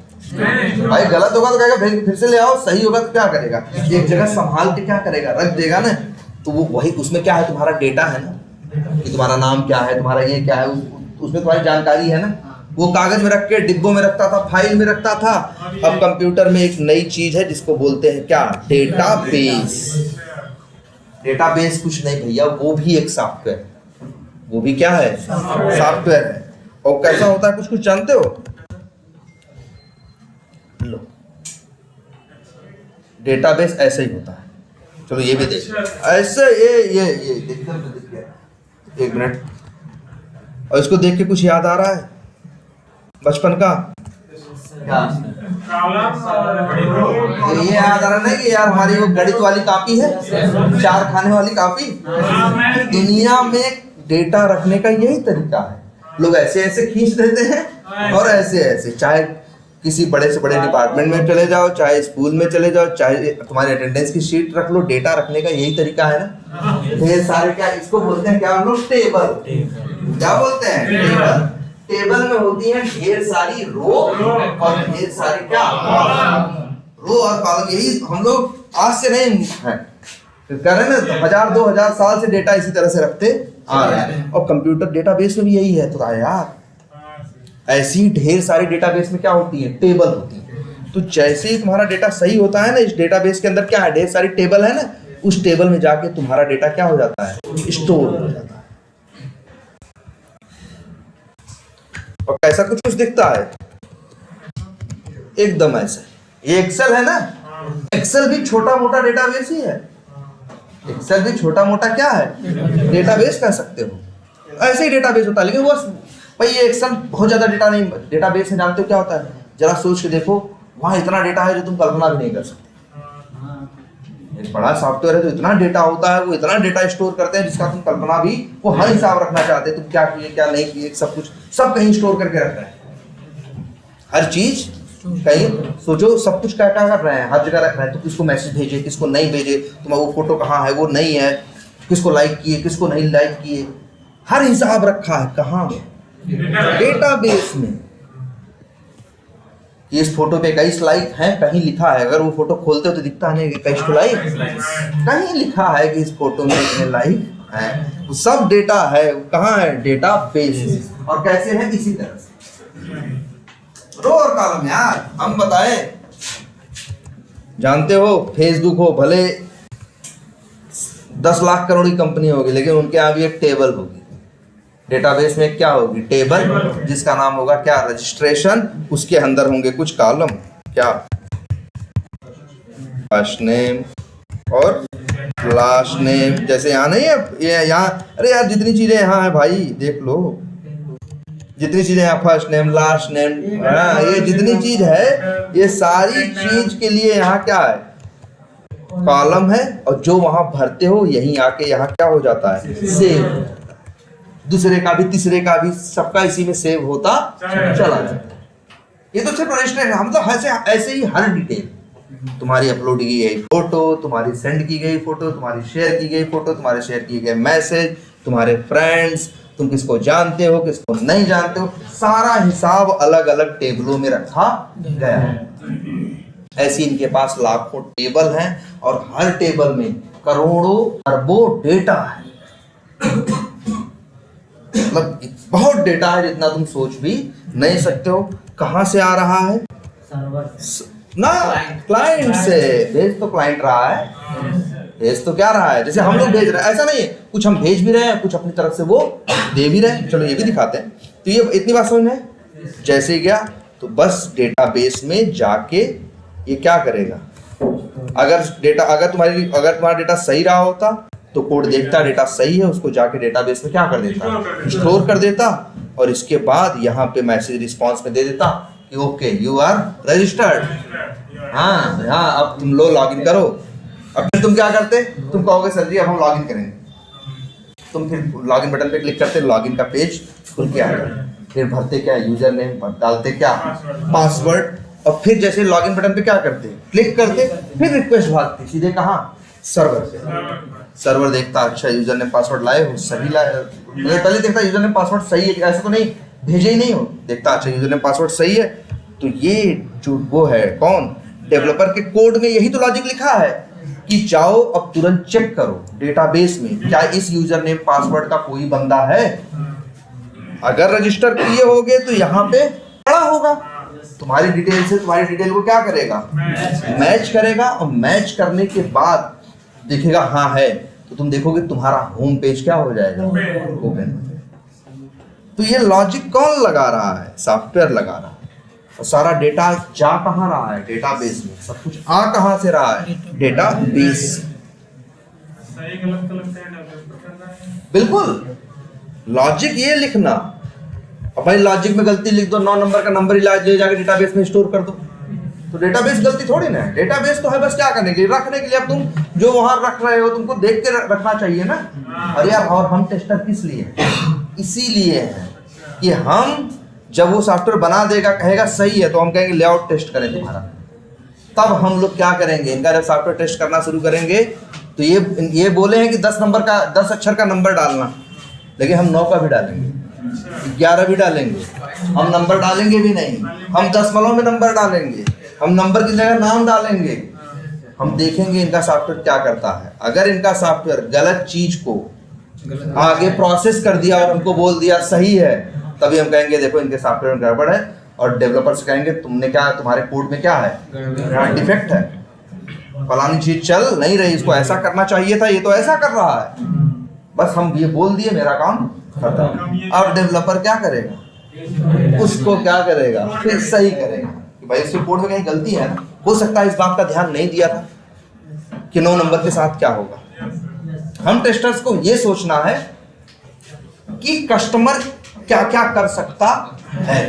भाई गलत होगा तो कहेगा फिर से ले आओ, सही होगा तो क्या करेगा? एक जगह संभाल के क्या करेगा? रख देगा ना। तो वो वही, उसमें क्या है? तुम्हारा डेटा है ना, कि तुम्हारा नाम क्या है, तुम्हारा ये क्या है, उसमें तुम्हारी जानकारी है ना। वो कागज में रख के डिब्बों में रखता था, फाइल में रखता था। अब कंप्यूटर में एक नई चीज है जिसको बोलते हैं क्या? डेटाबेस। डेटाबेस कुछ नहीं भैया, वो भी एक सॉफ्टवेयर, वो भी क्या है? सॉफ्टवेयर है। और कैसा होता है कुछ जानते हो? लो, डेटाबेस ऐसे ही होता है। चलो ये भी देख, ऐसे ये देख गया। एक मिनट, और इसको देख के कुछ याद आ रहा है बचपन का? ये याद आ रहा नहीं कि यार हमारी वो गणित वाली कॉपी है, 4 खाने वाली कॉपी। दुनिया में डेटा रखने का यही तरीका है। लोग ऐसे ऐसे खींच देते हैं और ऐसे ऐसे, चाहे किसी बड़े से बड़े डिपार्टमेंट में चले जाओ, चाहे स्कूल में चले जाओ, चाहे तुम्हारे अटेंडेंस की शीट रख लो, डेटा रखने का यही तरीका है ना। ढेर सारे, क्या इसको बोलते हैं, क्या हम लोग? टेबल। क्या बोलते हैं? टेबल। टेबल में होती है ढेर सारी रो और ढेर सारी क्या? रो और कॉलम। यही हम लोग आज से नहीं है कर रहे ना, 1000-2000 साल से डेटा इसी तरह से रखते आ रहे हैं। और कंप्यूटर डेटाबेस में भी यही है। तो यार ऐसी ढेर सारी डेटाबेस में क्या होती है? टेबल होती है। तो जैसे ही तुम्हारा डेटा सही होता है ना, इस डेटाबेस के अंदर क्या है? ढेर सारी टेबल है ना, उस टेबल में जाके तुम्हारा डेटा क्या हो जाता है? स्टोर हो जाता है। और कैसा कुछ दिखता है? एकदम ऐसा। ये एक्सेल है ना, एक्सेल भी छोटा मोटा डेटाबेस ही है। एक्सेल भी छोटा मोटा क्या है? डेटाबेस कह सकते हो। ऐसे ही डेटाबेस होता है। लेकिन वो भाई ये एक्सेल बहुत ज्यादा डेटा नहीं, डेटाबेस में जानते हो क्या होता है? जरा सोच के देखो, वहां इतना डेटा है जो तुम कल्पना भी नहीं कर सकते। एक बड़ा सॉफ्टवेयर है तो इतना डेटा होता है, वो इतना डेटा स्टोर करते हैं जिसका तुम कल्पना भी, वो हर हिसाब रखना चाहते हैं, तुम क्या किए क्या नहीं किए, सब कुछ सब कहीं स्टोर करके रख रहे हैं। हर चीज कहीं, सोचो सब कुछ क्या क्या कर रहे हैं, हर जगह रख रहे हैं। तो किसको मैसेज भेजे, किसको नहीं भेजे, तुम्हारा वो फोटो कहाँ है, वो नहीं है, किसको लाइक किए, किसको नहीं लाइक किए, हर हिसाब रखा है। कहाँ? डेटाबेस में। इस फोटो पे 21 लाइक है, कहीं लिखा है। अगर वो फोटो खोलते हो तो दिखता नहीं 21 लाइक, कहीं लिखा है कि इस फोटो में इतने लाइक है। वो सब डेटा है। कहाँ है? डेटाबेस। और कैसे है? इसी तरह से रो और कॉलम। यार हम बताएं, जानते हो फेसबुक हो भले 10 लाख करोड़ की कंपनी होगी, लेकिन उनके यहाँ भी एक टेबल होगी। डेटाबेस में क्या होगी? टेबल, जिसका नाम होगा क्या? रजिस्ट्रेशन। उसके अंदर होंगे कुछ कॉलम, क्या? फर्स्ट नेम और लास्ट नेम। जैसे यहाँ नहीं है, ये यहाँ, अरे यार जितनी चीजें यहाँ है भाई देख लो, जितनी चीजें यहाँ, फर्स्ट नेम, लास्ट नेम, ये जितनी चीज है, ये सारी चीज के लिए यहाँ क्या है? कॉलम है। और जो वहां भरते हो यहीं आके यहाँ क्या हो जाता है? सेव। दूसरे का भी, तीसरे का भी, सबका इसी में सेव होता चला जाता है। ये तो सिर्फ रजिस्टर है। मतलब ऐसे ही हर डिटेल, तुम्हारी अपलोड की गई फोटो, तुम्हारी सेंड की गई फोटो, तुम्हारी शेयर की गई फोटो, तुम्हारे शेयर किए गए मैसेज, तुम्हारे फ्रेंड्स, तुम किसको जानते हो, किसको नहीं जानते हो, सारा हिसाब अलग अलग टेबलों में रखा गया है। ऐसी इनके पास लाखों टेबल हैं और हर टेबल में करोड़ों अरबों डेटा है। मतलब बहुत डेटा है जितना तुम सोच भी नहीं सकते हो। कहाँ से आ रहा है? ना क्लाइंट से। भेज तो क्लाइंट रहा है, भेज तो क्या रहा है, जैसे हम लोग भेज रहे हैं ऐसा नहीं है, कुछ हम भेज भी रहे हैं, कुछ अपनी तरफ से वो दे भी रहे हैं। चलो ये भी दिखाते हैं। तो ये इतनी बात समझ में, जैसे ही गया तो बस डेटाबेस में जाके ये क्या करेगा, अगर तुम्हारा डेटा सही रहा होता तो कोड देखता डेटा सही है, उसको जाके डेटाबेस में क्या कर देता, स्टोर कर देता, और इसके बाद यहाँ पे मैसेज रिस्पॉन्स में दे देता कि ओके यू आर रजिस्टर्ड। हाँ हाँ, अब तुम लोग लॉगिन करो। अब फिर तुम क्या करते, तुम कहोगे सर जी अब हम लॉगिन करेंगे, तुम फिर लॉगिन बटन पे क्लिक करते, लॉगिन का पेज खुल के आएगा, फिर भरते क्या, यूजर नेम डालते, क्या पासवर्ड, और फिर जैसे लॉगिन बटन पे क्या करते, क्लिक करते, फिर रिक्वेस्ट भागती सीधे कहाँ, सर्वर पे। सर्वर देखता अच्छा यूजर नेम पासवर्ड लाए हो, सही लाए, पहले देखता यूजर नेम पासवर्ड सही है, ऐसा तो नहीं भेजे ही नहीं हो, देखता अच्छा यूजर नेम पासवर्ड सही है। तो ये जो वो है कौन, डेवलपर के कोड में यही तो लॉजिक लिखा है कि जाओ अब तुरंत चेक करो डेटाबेस में क्या इस यूजर नेम पासवर्ड का कोई बंदा है, अगर रजिस्टर किए होगे तो यहाँ पे पड़ा होगा, तुम्हारी डिटेल से तुम्हारी डिटेल को क्या करेगा, मैच करेगा, और मैच करने के बाद दिखेगा हाँ है, तो तुम देखोगे तुम्हारा होम पेज क्या हो जाएगा, ओपन। तो ये लॉजिक कौन लगा रहा है, सॉफ्टवेयर लगा रहा है, और सारा डेटा जा कहाँ रहा है, डेटाबेस में। सब कुछ आ कहाँ से रहा है, डेटाबेस। बिल्कुल, लॉजिक ये लिखना। अब भाई लॉजिक में गलती लिख दो, 9 नंबर का नंबर ही ले जाके डेटाबेस में स्टोर कर दो, तो डेटाबेस गलती थोड़ी ना है। डेटाबेस तो है बस क्या करने के लिए, रखने के लिए। अब तुम जो वहां रख रहे हो तुमको देख के रखना चाहिए ना। अरे यार, और हम टेस्टर किस लिए, इसीलिए है कि हम जब वो सॉफ्टवेयर बना देगा, कहेगा सही है, तो हम कहेंगे लेआउट टेस्ट करें तुम्हारा, तब हम लोग क्या करेंगे, इनका जब सॉफ्टवेयर टेस्ट करना शुरू करेंगे तो ये बोले हैं कि 10 नंबर का 10 अक्षर का नंबर डालना, लेकिन हम 9 का भी डालेंगे, 11 भी डालेंगे, हम नंबर डालेंगे भी नहीं, हम दशमलव में नंबर डालेंगे, हम नंबर की जगह नाम डालेंगे। हम देखेंगे इनका सॉफ्टवेयर क्या करता है। अगर इनका सॉफ्टवेयर गलत चीज को आगे प्रोसेस कर दिया और हमको बोल दिया सही है, तभी हम कहेंगे देखो इनके सॉफ्टवेयर में गड़बड़ है, और डेवलपर्स कहेंगे तुमने क्या, तुम्हारे कोड में क्या है, डिफेक्ट है, फलानी चीज चल नहीं रही, इसको ऐसा करना चाहिए था, ये तो ऐसा कर रहा है। बस हम ये बोल दिए, मेरा काम खत्म। अब डेवलपर क्या करेगा, उसको क्या करेगा, फिर सही करेगा कि भाई इसके कोड में कहीं गलती है ना, हो सकता है इस बात का ध्यान नहीं दिया था कि 9 नंबर के साथ क्या होगा। हम टेस्टर्स को ये सोचना है कि कस्टमर क्या क्या कर सकता है,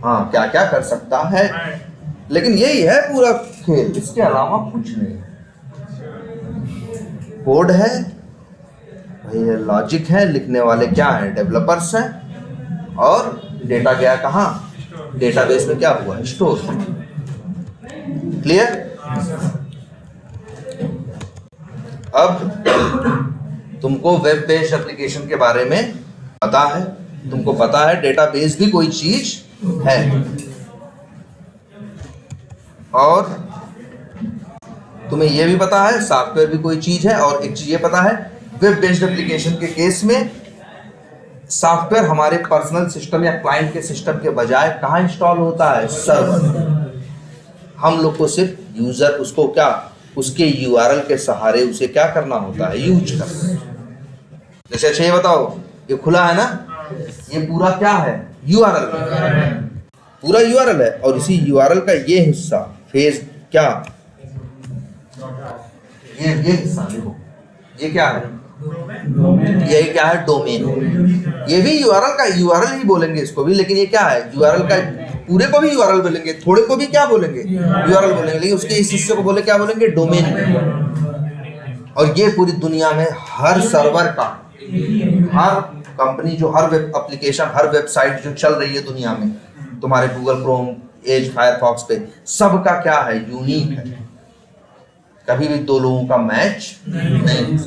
हाँ क्या क्या कर सकता है, लेकिन यही है पूरा खेल, इसके अलावा कुछ नहीं। कोड है भाई, लॉजिक है, लिखने वाले क्या है, डेवलपर्स हैं, और डेटा गया कहाँ, डेटाबेस में क्या हुआ, स्टोर। क्लियर? अब तुमको वेब बेस्ड एप्लीकेशन के बारे में पता है, तुमको पता है डेटाबेस भी कोई चीज है, और तुम्हें यह भी पता है सॉफ्टवेयर भी कोई चीज है, और एक चीज ये पता है वेब बेस्ड एप्लीकेशन के केस में सॉफ्टवेयर हमारे पर्सनल सिस्टम या क्लाइंट के सिस्टम के बजाय कहाँ इंस्टॉल होता है, सर्वर। हम लोग को सिर्फ यूजर उसको क्या, उसके यूआरएल के सहारे उसे क्या करना होता है, यूज करना। जैसे अच्छा ये बताओ, ये खुला है ना, ये पूरा क्या है, यूआरएल, पूरा यूआरएल है, और इसी यूआरएल का ये हिस्सा फेज क्या, ये हिस्सा देखो, ये क्या है, ये क्या है, डोमेन। ये भी यूआरएल का, यूआरएल ही बोलेंगे इसको भी, लेकिन ये क्या है, यूआरएल का पूरे को भी यूआरएल बोलेंगे, थोड़े को भी क्या बोलेंगे, यूआरएल बोलेंगे, लेकिन उसके इस हिस्से को बोले क्या बोलेंगे, डोमेन। और ये पूरी दुनिया में हर सर्वर का, हर कंपनी जो, हर वेब एप्लीकेशन, हर वेबसाइट जो चल रही है दुनिया में, तुम्हारे गूगल क्रोम, एज, फायरफॉक्स पे, सबका क्या है, यूनिक है, कभी भी 2 लोगों का मैच नहीं।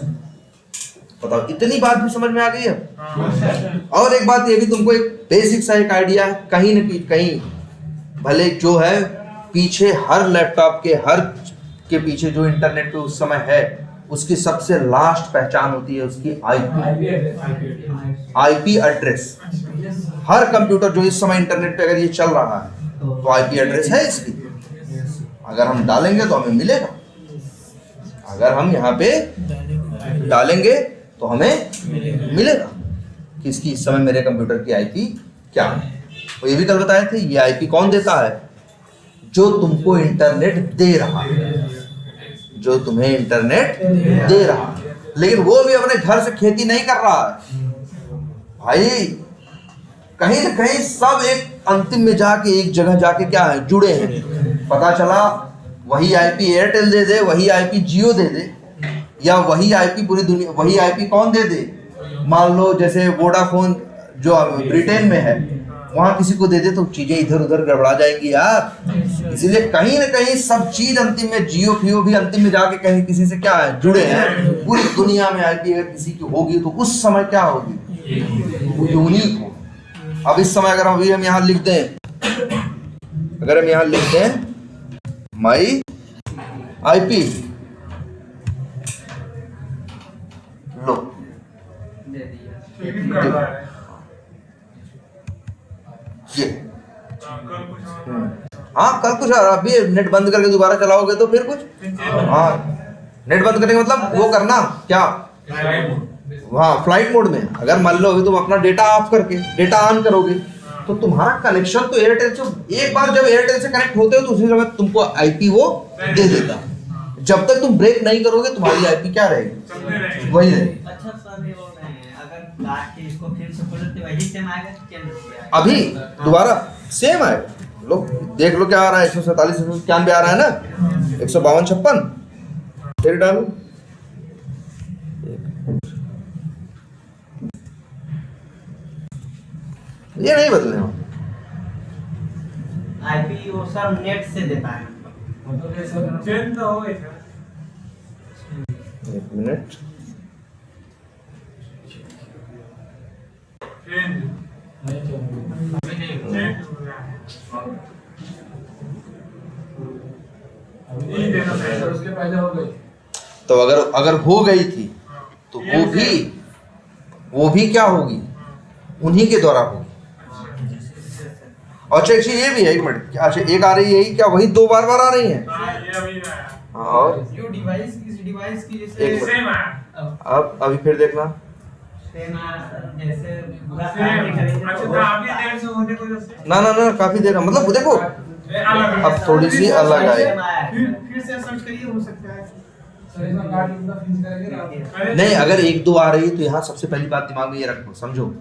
बताओ, इतनी बात भी समझ में आ गई है। और एक बात ये भी तुमको एक बेसिक सा एक आइडिया है, कहीं न कहीं भले जो है पीछे हर लैपटॉप के, हर के पीछे जो इंटरनेट पे उस समय है, उसकी सबसे लास्ट पहचान होती है उसकी आईपी एड्रेस। हर कंप्यूटर जो इस समय इंटरनेट पे अगर ये चल रहा है तो आईपी एड्रेस है इसकी। अगर हम डालेंगे तो हमें मिलेगा, अगर हम यहाँ पे डालेंगे तो हमें मिलेगा कि इसकी इस समय मेरे कंप्यूटर की आईपी क्या है। तो ये भी कल बताए थे, ये आईपी कौन देता है? जो तुमको इंटरनेट दे रहा है, जो तुम्हें इंटरनेट दे रहा है। लेकिन वो भी अपने घर से खेती नहीं कर रहा है भाई, कहीं ना कहीं सब एक अंतिम में जाके एक जगह जाके क्या है, जुड़े हैं। पता चला वही आईपी एयरटेल दे दे, वही आईपी जियो दे दे, या वही आईपी पूरी दुनिया, वही आईपी कौन दे दे? मान लो जैसे वोडाफोन जो ब्रिटेन में है वहां किसी को दे दे तो चीजें इधर उधर गड़बड़ा जाएंगी यार। इसीलिए कहीं ना कहीं सब चीज अंतिम में, जियो फियो भी अंतिम में जाके कहीं किसी से क्या है, जुड़े हैं। पूरी दुनिया में आईपी अगर किसी की होगी तो उस समय क्या होगी, वो यूनिक हो। अब इस समय अगर हम यहाँ लिख दें, अगर हम यहाँ लिख दें माई आईपी, लो ये हाँ कल कुछ अभी नेट बंद करके दोबारा चलाओगे तो फिर कुछ, हाँ नेट बंद करने का मतलब वो करना क्या, हाँ फ्लाइट मोड में। अगर मान लो अभी तुम अपना डेटा ऑफ करके डेटा ऑन करोगे तो तुम्हारा कनेक्शन तो एयरटेल से, एक बार जब एयरटेल से कनेक्ट होते हो तो उसी समय तुमको आईपी वो दे देता। जब तक तुम ब्रेक नहीं करोगे तुम्हारी आईपी क्या रहेगी, वही रहेगी। अच्छा सर ये बोल रहे हैं अगर काट के इसको फिर से खोले तो वही सेम आएगा कि चेंज हो जाएगा? अभी दोबारा सेम आएगा। लो देख लो क्या आ रहा है, 147 191 आ रहा है ना, 152 56 फिर डालो। ये नहीं बदले आईपी वो सर नेट से देता है, चेंज तो होगा सर। एक मिनट, उसके पहले हो गई तो अगर हो गई थी तो वो भी क्या होगी, उन्हीं के द्वारा होगी। अच्छा अच्छा ये भी है, एक मिनट, अच्छा एक आ रही है क्या, वही दो बार आ रही है? हाँ और जो डिवाइस इस डिवाइस की एक जैसे मिनट। सेम है। अब अभी फिर देखना, सेम जैसे पूरा काफी देर से होने को जैसे ना काफी देर मतलब देखो अब थोड़ी सी अलग आई। फिर से सर्च करिए, हो सकता है सर इसमें कार्ड लिखना फिनिश करेंगे। नहीं अगर एक दो आ रही है तो यहाँ सबसे पहली बात दिमाग में ये रखो, समझो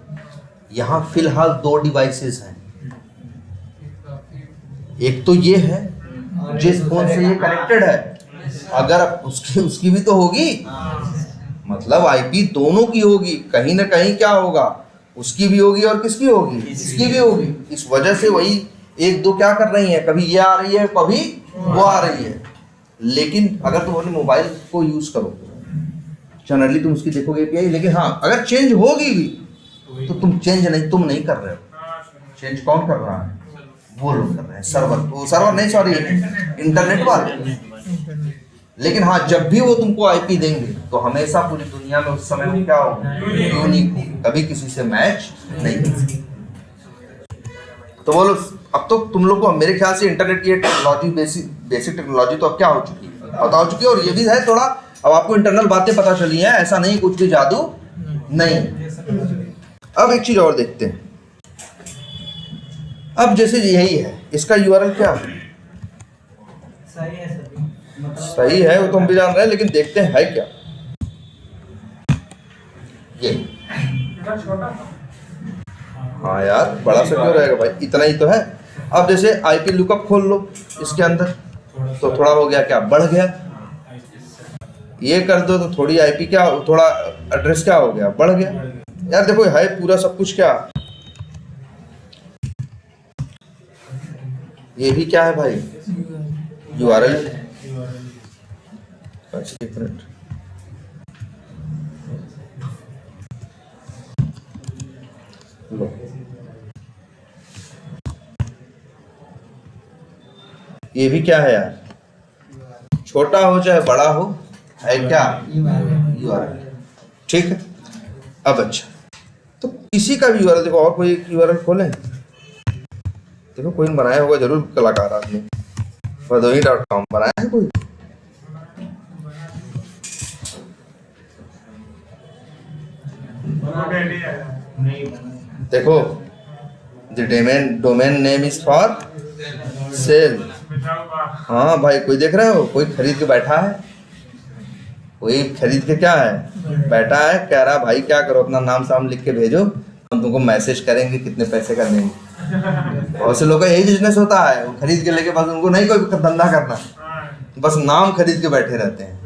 यहाँ फिलहाल दो डिवाइसेस हैं। एक तो ये है जिस फोन से ये कनेक्टेड है, अगर उसकी भी तो होगी, मतलब आईपी दोनों की होगी, कहीं ना कहीं क्या होगा, उसकी भी होगी और किसकी होगी, इसकी भी होगी। इस वजह से वही एक दो क्या कर रही है, कभी ये आ रही है कभी वो आ रही है। लेकिन अगर तुम अपने मोबाइल को यूज करो जनरली तुम उसकी देखोगे एपीआई, लेकिन हाँ अगर चेंज होगी भी तो तुम नहीं कर रहे हो। चेंज कौन कर रहा है, वो लोग कर रहे हैं, सर्वर नहीं, सॉरी इंटरनेट वाले। लेकिन हाँ जब भी वो तुमको आईपी देंगे तो हमेशा पूरी दुनिया में उस समय वो क्या होगा, यूनिक होगी, कभी किसी से मैच नहीं होगी। तो बोलो अब तो तुम लोग को मेरे ख्याल से इंटरनेट की टेक्नोलॉजी बेसिक टेक्नोलॉजी तो अब क्या हो चुकी है, पता हो चुकी है। और ये भी है थोड़ा अब आपको इंटरनल बातें पता चली हैं, ऐसा नहीं कुछ भी जादू नहीं। अब एक चीज और देखते हैं, अब जैसे यही है, इसका यूआरएल क्या है, सही है सर, मतलब सही है वो तो हम भी जान रहे हैं, लेकिन देखते हैं है क्या ये। इतना छोटा हाँ यार बड़ा सा क्यों रहेगा भाई, इतना ही तो है। अब जैसे आईपी लुकअप खोल लो इसके अंदर तो थोड़ा हो गया क्या, बढ़ गया। ये कर दो तो थोड़ी आईपी क्या, थोड़ा एड्रेस क्या हो गया, बढ़ गया। यार देखो है पूरा सब कुछ क्या, ये भी क्या है भाई, यूआरएल। अच्छा एक मिनट, लो ये भी क्या है यार, छोटा हो चाहे बड़ा हो है क्या URL। URL, ठीक है। अब अच्छा, तो किसी का भी URL देखो, और कोई URL खोलें, देखो कोई बनाया होगा जरूर, कलाकार आदमी, भदोही.com बनाया है कोई? देखो, the domain name is for sale. हाँ भाई, कोई देख रहे हो, कोई खरीद के बैठा है, कोई खरीद के क्या है बैठा है, कह रहा भाई क्या करो, अपना नाम साम लिख के भेजो, हम तुमको मैसेज करेंगे कितने पैसे का देंगे। बहुत से लोगों का यही बिजनेस होता है, वो खरीद के लेके, बस उनको नहीं कोई धंधा करना, बस नाम खरीद के बैठे रहते हैं।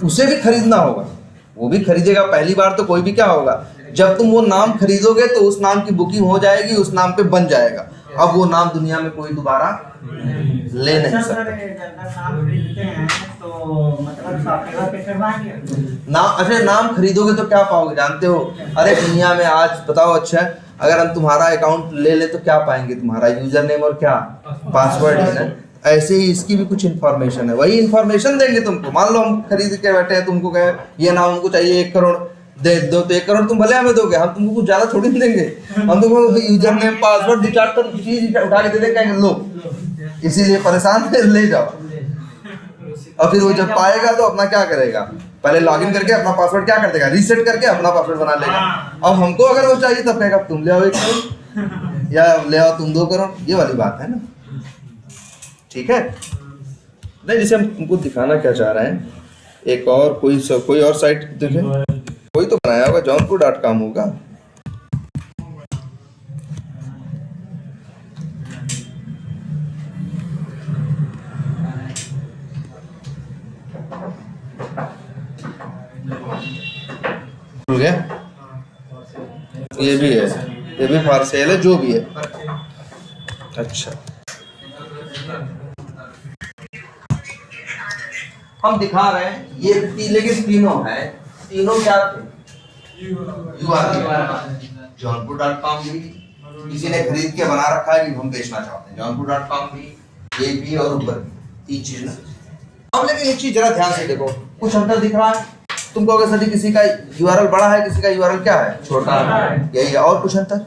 उसे भी खरीदना होगा, वो भी खरीदेगा। पहली बार तो कोई भी क्या होगा, जब तुम वो नाम खरीदोगे तो उस नाम की बुकिंग हो जाएगी, उस नाम पे बन जाएगा। अब वो नाम दुनिया में कोई दोबारा ले नहीं सकता। नाम खरीदते हैं तो मतलब सॉफ्टवेयर पे करवाएंगे नाम, अच्छा नाम खरीदोगे तो क्या पाओगे जानते हो? अरे दुनिया में आज बताओ, अच्छा अगर हम तुम्हारा अकाउंट ले ले तो क्या पाएंगे? तुम्हारा यूजर नेम और क्या पासवर्ड है ना। ऐसे ही इसकी भी कुछ इन्फॉर्मेशन है, वही इन्फॉर्मेशन देंगे तुमको। मान लो हम खरीद के बैठे हैं, तुमको कहे ये नाम हमको चाहिए 1 करोड़ दे दो, तो 1 करोड़ तुम भले हमें दोगे, हम तुमको कुछ ज्यादा थोड़ी ना देंगे। हम तुमको यूजर नेम पासवर्ड 2-4 चीज उठा के दे देंगे, लो इसीलिए परेशान है, ले जाओ। और फिर वो जब पाएगा तो अपना क्या करेगा, पहले लॉगिन करके अपना पासवर्ड क्या कर देगा, रीसेट करके अपना पासवर्ड बना लेगा। अब हमको अगर वो चाहिए तब कहेगा तुम ले आओ 1 करोड़ या ले आओ तुम 2 करोड़, ये वाली बात है ना, ठीक है। नहीं, जैसे हम तुमको दिखाना क्या चाह रहे हैं, एक और कोई और साइट देखे, कोई तो बनाया होगा, जौनपुर.com होगा। भूल गया, ये भी है, ये भी फॉर सेल है, जो भी है। अच्छा, हम दिखा रहे हैं ये लेकिन तीनों है, तीनों क्या थे? जौनपुर.com भी किसी ने खरीद के बना रखा है कि हम बेचना चाहते हैं, जौनपुर.com भी, ये भी और ऊपर तीन चीज ना। अब लेकिन एक चीज जरा ध्यान से देखो, कुछ अंतर दिख रहा है तुमको? अगर सभी किसी का URL बड़ा है, किसी का URL क्या है, छोटा है, यही है। और कुछ अंतर?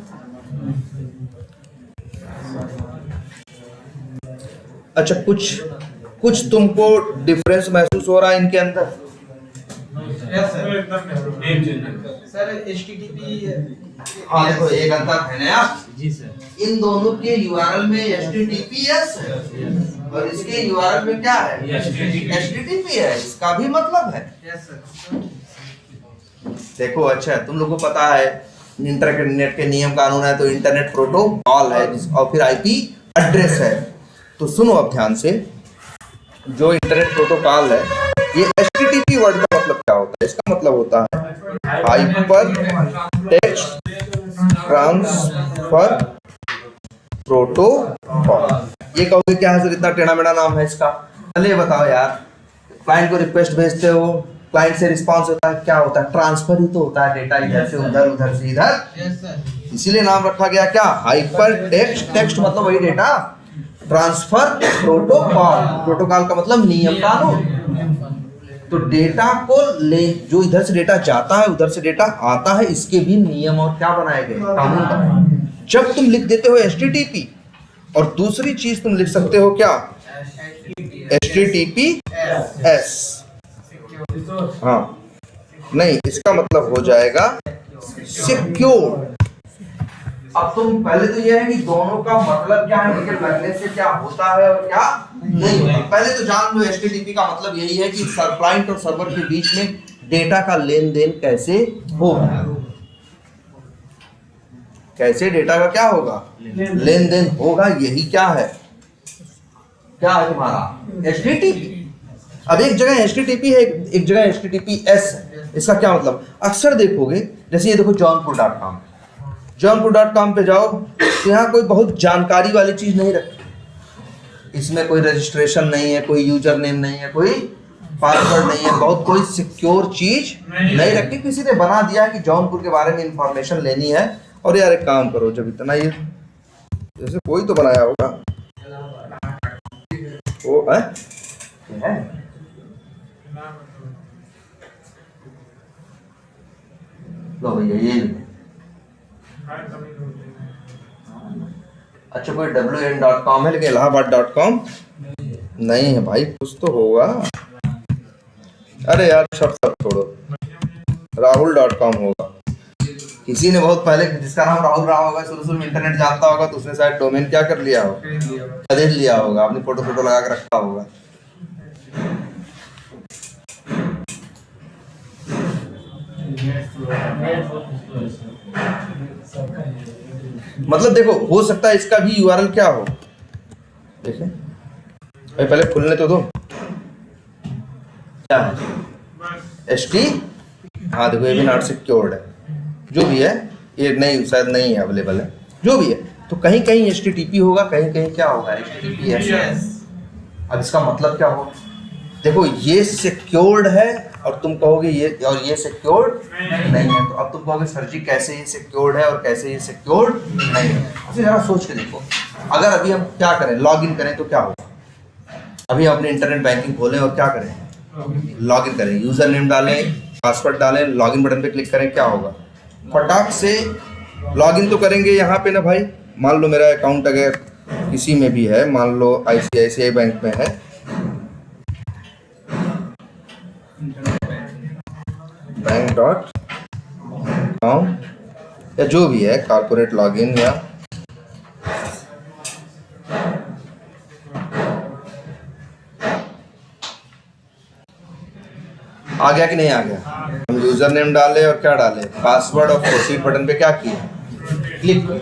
अच्छा, कुछ तुमको डिफरेंस महसूस हो रहा है इनके अंदर? सर HTTP, हाँ देखो, एक अंतर है ना जी सर, इन दोनों के URL में HTTPS है और इसके URL में क्या है, HTTP है। इसका भी मतलब है। Yes sir. देखो, अच्छा तुम लोगों को पता है इंटरनेट के नियम कानून है, तो इंटरनेट प्रोटोकॉल है और फिर IP एड्रेस है। तो सुनो अब ध्यान से, जो इंटरनेट प्रोटोकॉल है, ये HTTP वर्ड का मतलब क्या होता है? इसका मतलब होता है हाइपर टेक्स्ट ट्रांसफर प्रोटोकॉल। ये कहोगे क्या है सर, इतना टेढ़ा मेढ़ा नाम है इसका? चलिए बताओ यार, क्लाइंट को रिक्वेस्ट भेजते हो, क्लाइंट से रिस्पांस होता है, क्या होता है? ट्रांसफर ही तो होता है, डेटा इधर से उधर, उधर से इधर। Yes sir. इसीलिए नाम रखा गया क्या, हाइपर टेक्स्ट। टेक्स्ट मतलब वही डेटा, ट्रांसफर प्रोटोकॉल, प्रोटोकॉल का मतलब नियम कानून। तो डेटा को ले, जो इधर से डेटा जाता है उधर से डेटा आता है, इसके भी नियम और क्या बनाए गए, कानून बनाए। जब तुम लिख देते हो HTTP, और दूसरी चीज तुम लिख सकते हो क्या, HTTPS। हाँ, नहीं, इसका मतलब हो जाएगा सिक्योर। अब तुम पहले तो ये है कि दोनों का मतलब क्या है, लेकिन लगने से क्या होता है और क्या नहीं होता। पहले तो जान लो, HTTP का मतलब यही है कि क्लाइंट और सर्वर के बीच में डेटा का लेन देन कैसे होगा, कैसे डेटा का क्या होगा, लेन देन होगा। यही क्या है, क्या है तुम्हारा HTTP। अब एक जगह HTTP है, एक जगह HTTPS है। इसका क्या मतलब, अक्सर देखोगे, जैसे ये देखो जौनपुर.com, जौनपुर.com पे जाओ तो यहाँ कोई बहुत जानकारी वाली चीज नहीं रखी। इसमें कोई रजिस्ट्रेशन नहीं है, कोई यूजर नेम नहीं है, कोई पासवर्ड नहीं है, बहुत कोई सिक्योर चीज नहीं रखी। किसी ने बना दिया है कि जौनपुर के बारे में इंफॉर्मेशन लेनी है, और यार एक काम करो, जब इतना ये जैसे कोई तो बनाया होगा, वो है क्या है? लो भैया ये अच्छा कोई WN.com है लेकिन इलाहाबाद.com नहीं है भाई, कुछ तो होगा। अरे यार सब छोड़ो, राहुल.com होगा। किसी ने बहुत पहले, जिसका नाम राहुल रहा होगा, शुरू में इंटरनेट जानता होगा, तो उसने शायद डोमेन क्या कर लिया हो, खरीद लिया होगा, अपनी फोटो लगा के रखा होगा। मतलब देखो, हो सकता है इसका भी URL क्या हो, देखें पहले खुलने तो दो, क्या है HT, हाँ देखो ये भी नॉट सिक्योर्ड है, जो भी है ये नहीं, शायद नहीं है अवेलेबल है, जो भी है। तो कहीं कहीं HTTP होगा, कहीं कहीं क्या होगा HTTPS। अब इसका मतलब क्या होगा, देखो ये सिक्योर्ड है और तुम कहोगे ये, और ये सिक्योर्ड नहीं है, तो अब तुम कहोगे सर जी कैसे ये सिक्योर्ड है और कैसे ये सिक्योर्ड नहीं है। अच्छा जरा सोच के देखो, अगर अभी हम क्या करें, लॉग इन करें तो क्या होगा, अभी हम अपने इंटरनेट बैंकिंग खोलें और क्या करें, लॉग इन करें, यूजर नेम डालें, पासवर्ड डालें, लॉग इन बटन पे क्लिक करें, क्या होगा, फटाक से लॉग इन तो करेंगे यहाँ पे ना भाई। मान लो मेरा अकाउंट अगर किसी में भी है, मान लो ICICI बैंक में है, बैंक.com या जो भी है, कॉर्पोरेट लॉगिन या आ गया कि नहीं आ गया। हम यूजर नेम डाले और क्या डाले, पासवर्ड, और प्रोसीड बटन पे क्या किए, क्लिक किए।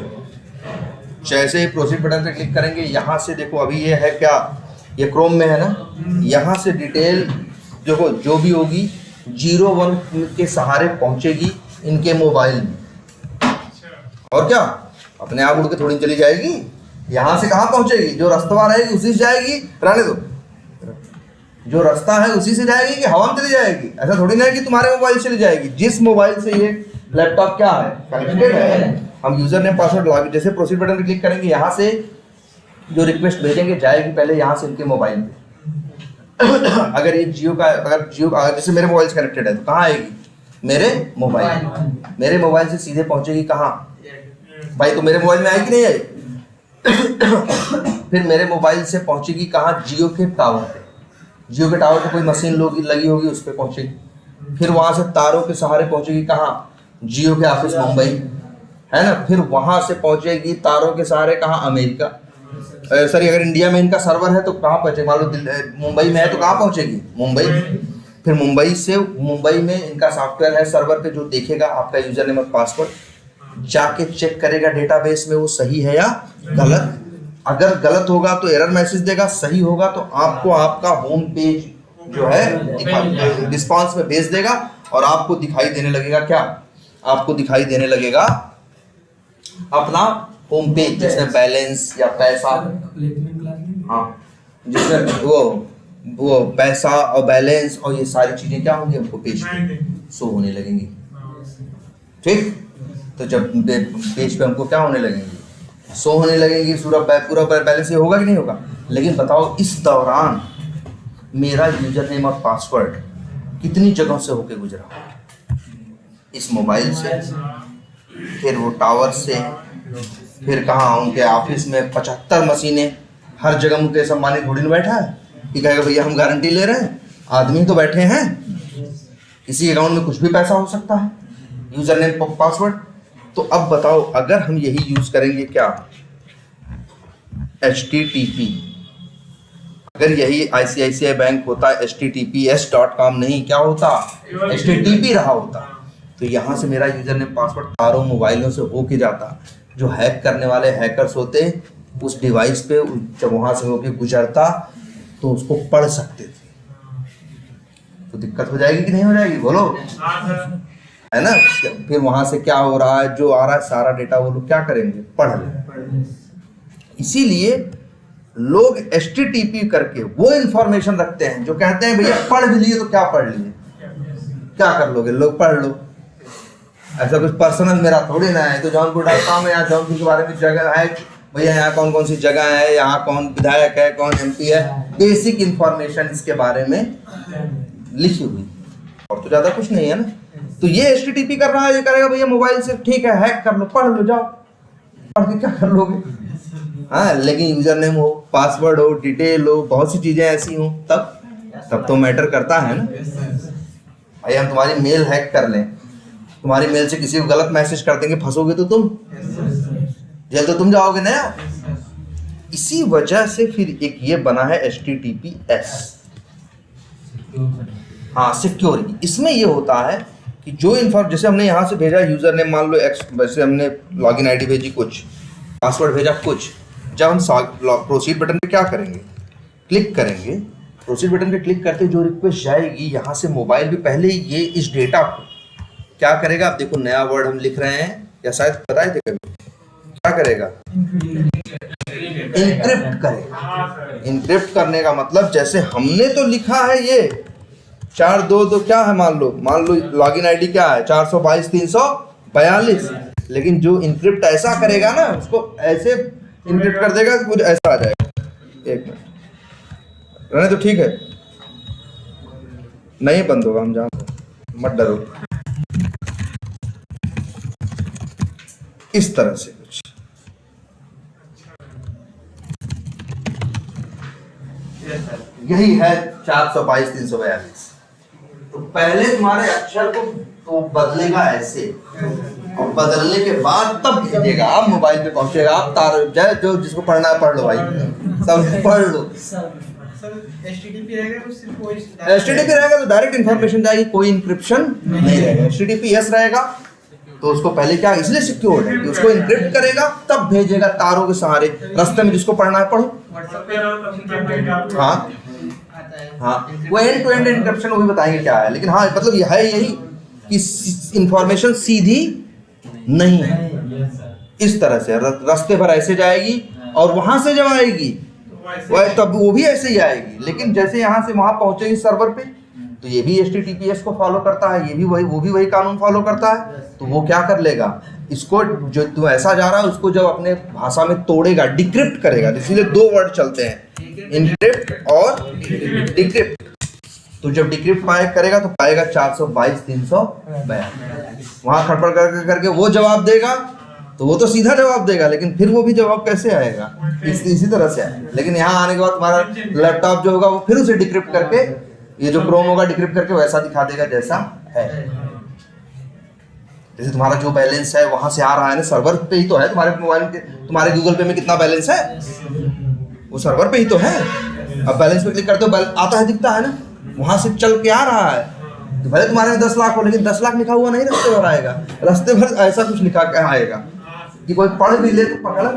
जैसे ही प्रोसीड बटन पे क्लिक करेंगे, यहाँ से देखो अभी ये है क्या, ये क्रोम में है ना, यहाँ से डिटेल देखो जो भी होगी 01 के सहारे पहुंचेगी इनके मोबाइल में, और क्या अपने आप उड़ के थोड़ी चली जाएगी, यहाँ से कहाँ पहुंचेगी, जो रास्ता रहेगी उसी से जाएगी, रहने दो, जो रास्ता है उसी से जाएगी कि हवा में चली जाएगी, ऐसा थोड़ी ना है कि तुम्हारे मोबाइल से चली जाएगी। जिस मोबाइल से ये लैपटॉप क्या है कनेक्टेड है, हम यूजर नेम पासवर्ड लॉगिन, जैसे प्रोसीड बटन पे क्लिक करेंगे, यहाँ से जो रिक्वेस्ट भेजेंगे जाएगी पहले यहाँ से इनके मोबाइल पे। अगर ये जियो का, अगर जियो जैसे मेरे मोबाइल से कनेक्टेड है तो कहाँ आएगी, मेरे मोबाइल से सीधे पहुंचेगी कहाँ भाई, तो मेरे मोबाइल में आएगी नहीं आई, फिर मेरे मोबाइल से पहुंचेगी कहाँ, जियो के टावर पे, जियो के टावर पे कोई मशीन लगी होगी उस पर पहुंचेगी, फिर वहां से तारों के सहारे पहुंचेगी कहाँ, जियो के ऑफिस मुंबई है ना, फिर वहां से पहुंचेगी तारों के सहारे कहाँ, अमेरिका, सॉरी अगर इंडिया में इनका सर्वर है तो कहाँ पहुंचेगी, मान लो मुंबई में है तो कहाँ पहुंचेगी, मुंबई। फिर मुंबई में इनका सॉफ्टवेयर है सर्वर पे, जो देखेगा आपका यूजर नेम और पासवर्ड, जाके चेक करेगा डेटाबेस में वो सही है या गलत। अगर गलत होगा तो एरर मैसेज देगा, सही होगा तो आपको आपका होम पेज जो है रिस्पॉन्स में भेज देगा, और आपको दिखाई देने लगेगा क्या, आपको दिखाई देने लगेगा अपना होम पेज, जिसमें बैलेंस या पैसा, हाँ जिसमें वो पैसा और बैलेंस और ये सारी चीजें क्या होंगी, हमको पेज पे शो होने लगेंगी। ठीक, तो जब पेज पे हमको क्या होने लगेंगी, शो होने लगेंगी, पूरा बैलेंस ये होगा कि नहीं होगा। लेकिन बताओ इस दौरान मेरा यूजर नेम और पासवर्ड कितनी जगहों से होके गुजरा, इस मोबाइल से, फिर वो टावर से, फिर कहाँ उनके ऑफिस में 75 मशीनें, हर जगह मुकेश अंबानी थोड़ी ना बैठा है कि कहेगा भैया हम गारंटी ले रहे हैं, आदमी तो बैठे हैं, किसी अकाउंट में कुछ भी पैसा हो सकता है, यूजर नेम पासवर्ड। तो अब बताओ अगर हम यही यूज करेंगे क्या, HTTP, अगर यही ICICI बैंक होता HTTPS.com नहीं, क्या होता, HTTP रहा होता, तो यहाँ से मेरा यूजर नेम पासवर्ड तारों मोबाइलों से होके जाता, जो हैक करने वाले हैकर्स होते उस डिवाइस पे जब वहाँ से होके गुजरता तो उसको पढ़ सकते थे। तो दिक्कत हो जाएगी कि नहीं हो जाएगी, बोलो, है ना। फिर वहाँ से क्या हो रहा है, जो आ रहा है सारा डेटा वो लोग क्या करेंगे, पढ़ लें। इसीलिए लोग HTTP करके वो इंफॉर्मेशन रखते हैं जो कहते हैं भैया पढ़ भी लिए तो क्या पढ़ लिए, क्या कर लोगे, लोग पढ़ लो, ऐसा कुछ पर्सनल मेरा थोड़ी ना है। तो जौनपुर.com है या जौनपुर के बारे में जगह है भैया यहाँ कौन कौन सी जगह है, यहाँ कौन विधायक है, कौन एमपी है, बेसिक इंफॉर्मेशन इसके बारे में लिखी हुई, और तो ज्यादा कुछ नहीं है ना। तो ये HTTP कर रहा है, ये करेगा भैया मोबाइल से, ठीक है हैक कर लो, पढ़ लो, जाओ पढ़ के क्या कर लोगे, हाँ। लेकिन यूजर नेम हो, पासवर्ड हो, डिटेल हो, बहुत सी चीजें ऐसी हो, तब तो मैटर करता है ना। भाई हम तुम्हारी मेल हैक कर लें, तुम्हारी मेल से किसी को गलत मैसेज कर देंगे, फंसोगे तो तुम, जेल तो तुम जाओगे ना। इसी वजह से फिर एक ये बना है HTTPS, हाँ सिक्योरिटी। इसमें ये होता है कि जो जैसे हमने यहाँ से भेजा यूजर नेम, मान लो एक्स, वैसे हमने लॉगिन आईडी भेजी कुछ, पासवर्ड भेजा कुछ, जब हम प्रोसीड बटन पे क्या करेंगे, क्लिक करेंगे, प्रोसीड बटन पे क्लिक करते जो रिक्वेस्ट जाएगी यहाँ से मोबाइल पे, पहले ये इस डेटा को क्या करेगा, आप देखो नया वर्ड हम लिख रहे हैं, या शायद बताए थे कभी, क्या करेगा, इनक्रिप्ट करेगा। इनक्रिप्ट करने का मतलब जैसे हमने तो लिखा है ये 422 क्या है, मान लो लॉगिन आईडी क्या है 422.342, लेकिन जो इनक्रिप्ट ऐसा करेगा ना, उसको ऐसे इनक्रिप्ट कर देगा, कुछ ऐसा आ जाएगा। एक मिनट रहने तो ठीक है, नहीं बंद होगा, हम जान, मत डरो, इस तरह से कुछ यही है 422.342। तो पहले तुम्हारे अक्षर को तो बदलेगा ऐसे, और बदलने के बाद तब भेजेगा, आप मोबाइल पे पहुंचेगा, आप तार जो जिसको पढ़ना है पढ़ लो भाई, सब पढ़ लो। HTTP रहेगा तो सिर्फ वही HTTP रहेगा तो डायरेक्ट इन्फॉर्मेशन जाएगी, कोई इंक्रिप्शन नहीं रहेगा। HTTPS रहेगा तो उसको पहले क्या, इसलिए सिक्योर है कि उसको इनक्रिप्ट करेगा तब भेजेगा तारों के सहारे, रास्ते में जिसको पढ़ना है पढ़ो। हाँ हाँ, वो एंड टू एंड एन्क्रिप्शन वो भी बताएंगे क्या है, लेकिन हाँ मतलब ये है यही कि इंफॉर्मेशन सीधी नहीं है, इस तरह से रास्ते पर ऐसे जाएगी, और वहां से जब आएगी वह तब वो भी ऐसे ही आएगी, लेकिन जैसे यहाँ से वहां पहुंचेगी सर्वर पे, तो ये भी HTTPS को फॉलो करता है, ये भी वही, वो भी वही कानून फॉलो करता है। तो वो क्या कर लेगा, इसको जो तू ऐसा जा रहा है उसको जब अपने भाषा में तोड़ेगा, डिक्रिप्ट करेगा, इसीलिए दो वर्ड चलते हैं, इनक्रिप्ट और डिक्रिप्ट। तो जब डिक्रिप्ट करेगा तो पाएगा 422.342, वहां खड़पड़ करके वो जवाब देगा, तो वो तो सीधा जवाब देगा, लेकिन फिर वो भी जवाब कैसे आएगा, इसी तरह से आएगा। लेकिन यहाँ आने के बाद तुम्हारा लैपटॉप जो होगा वो फिर उसे डिक्रिप्ट करके, ये जो क्रोम होगा डिक्रिप्ट करके वैसा दिखा देगा जैसा है। जैसे तुम्हारा जो बैलेंस है वहां से आ रहा है ना, सर्वर पे ही तो है, तुम्हारे मोबाइल के, तुम्हारे गूगल पे में कितना बैलेंस है, वो सर्वर पे ही तो है। अब बैलेंस पे क्लिक करते हो, आता है, दिखता है ना, वहां से चल के आ रहा है। तो भले तुम्हारे में 10 लाख हो, लेकिन 10 लाख लिखा हुआ नहीं रास्ते भर आएगा, रास्ते भर ऐसा कुछ लिखा के आएगा कि कोई पढ़ भी ले तो पकड़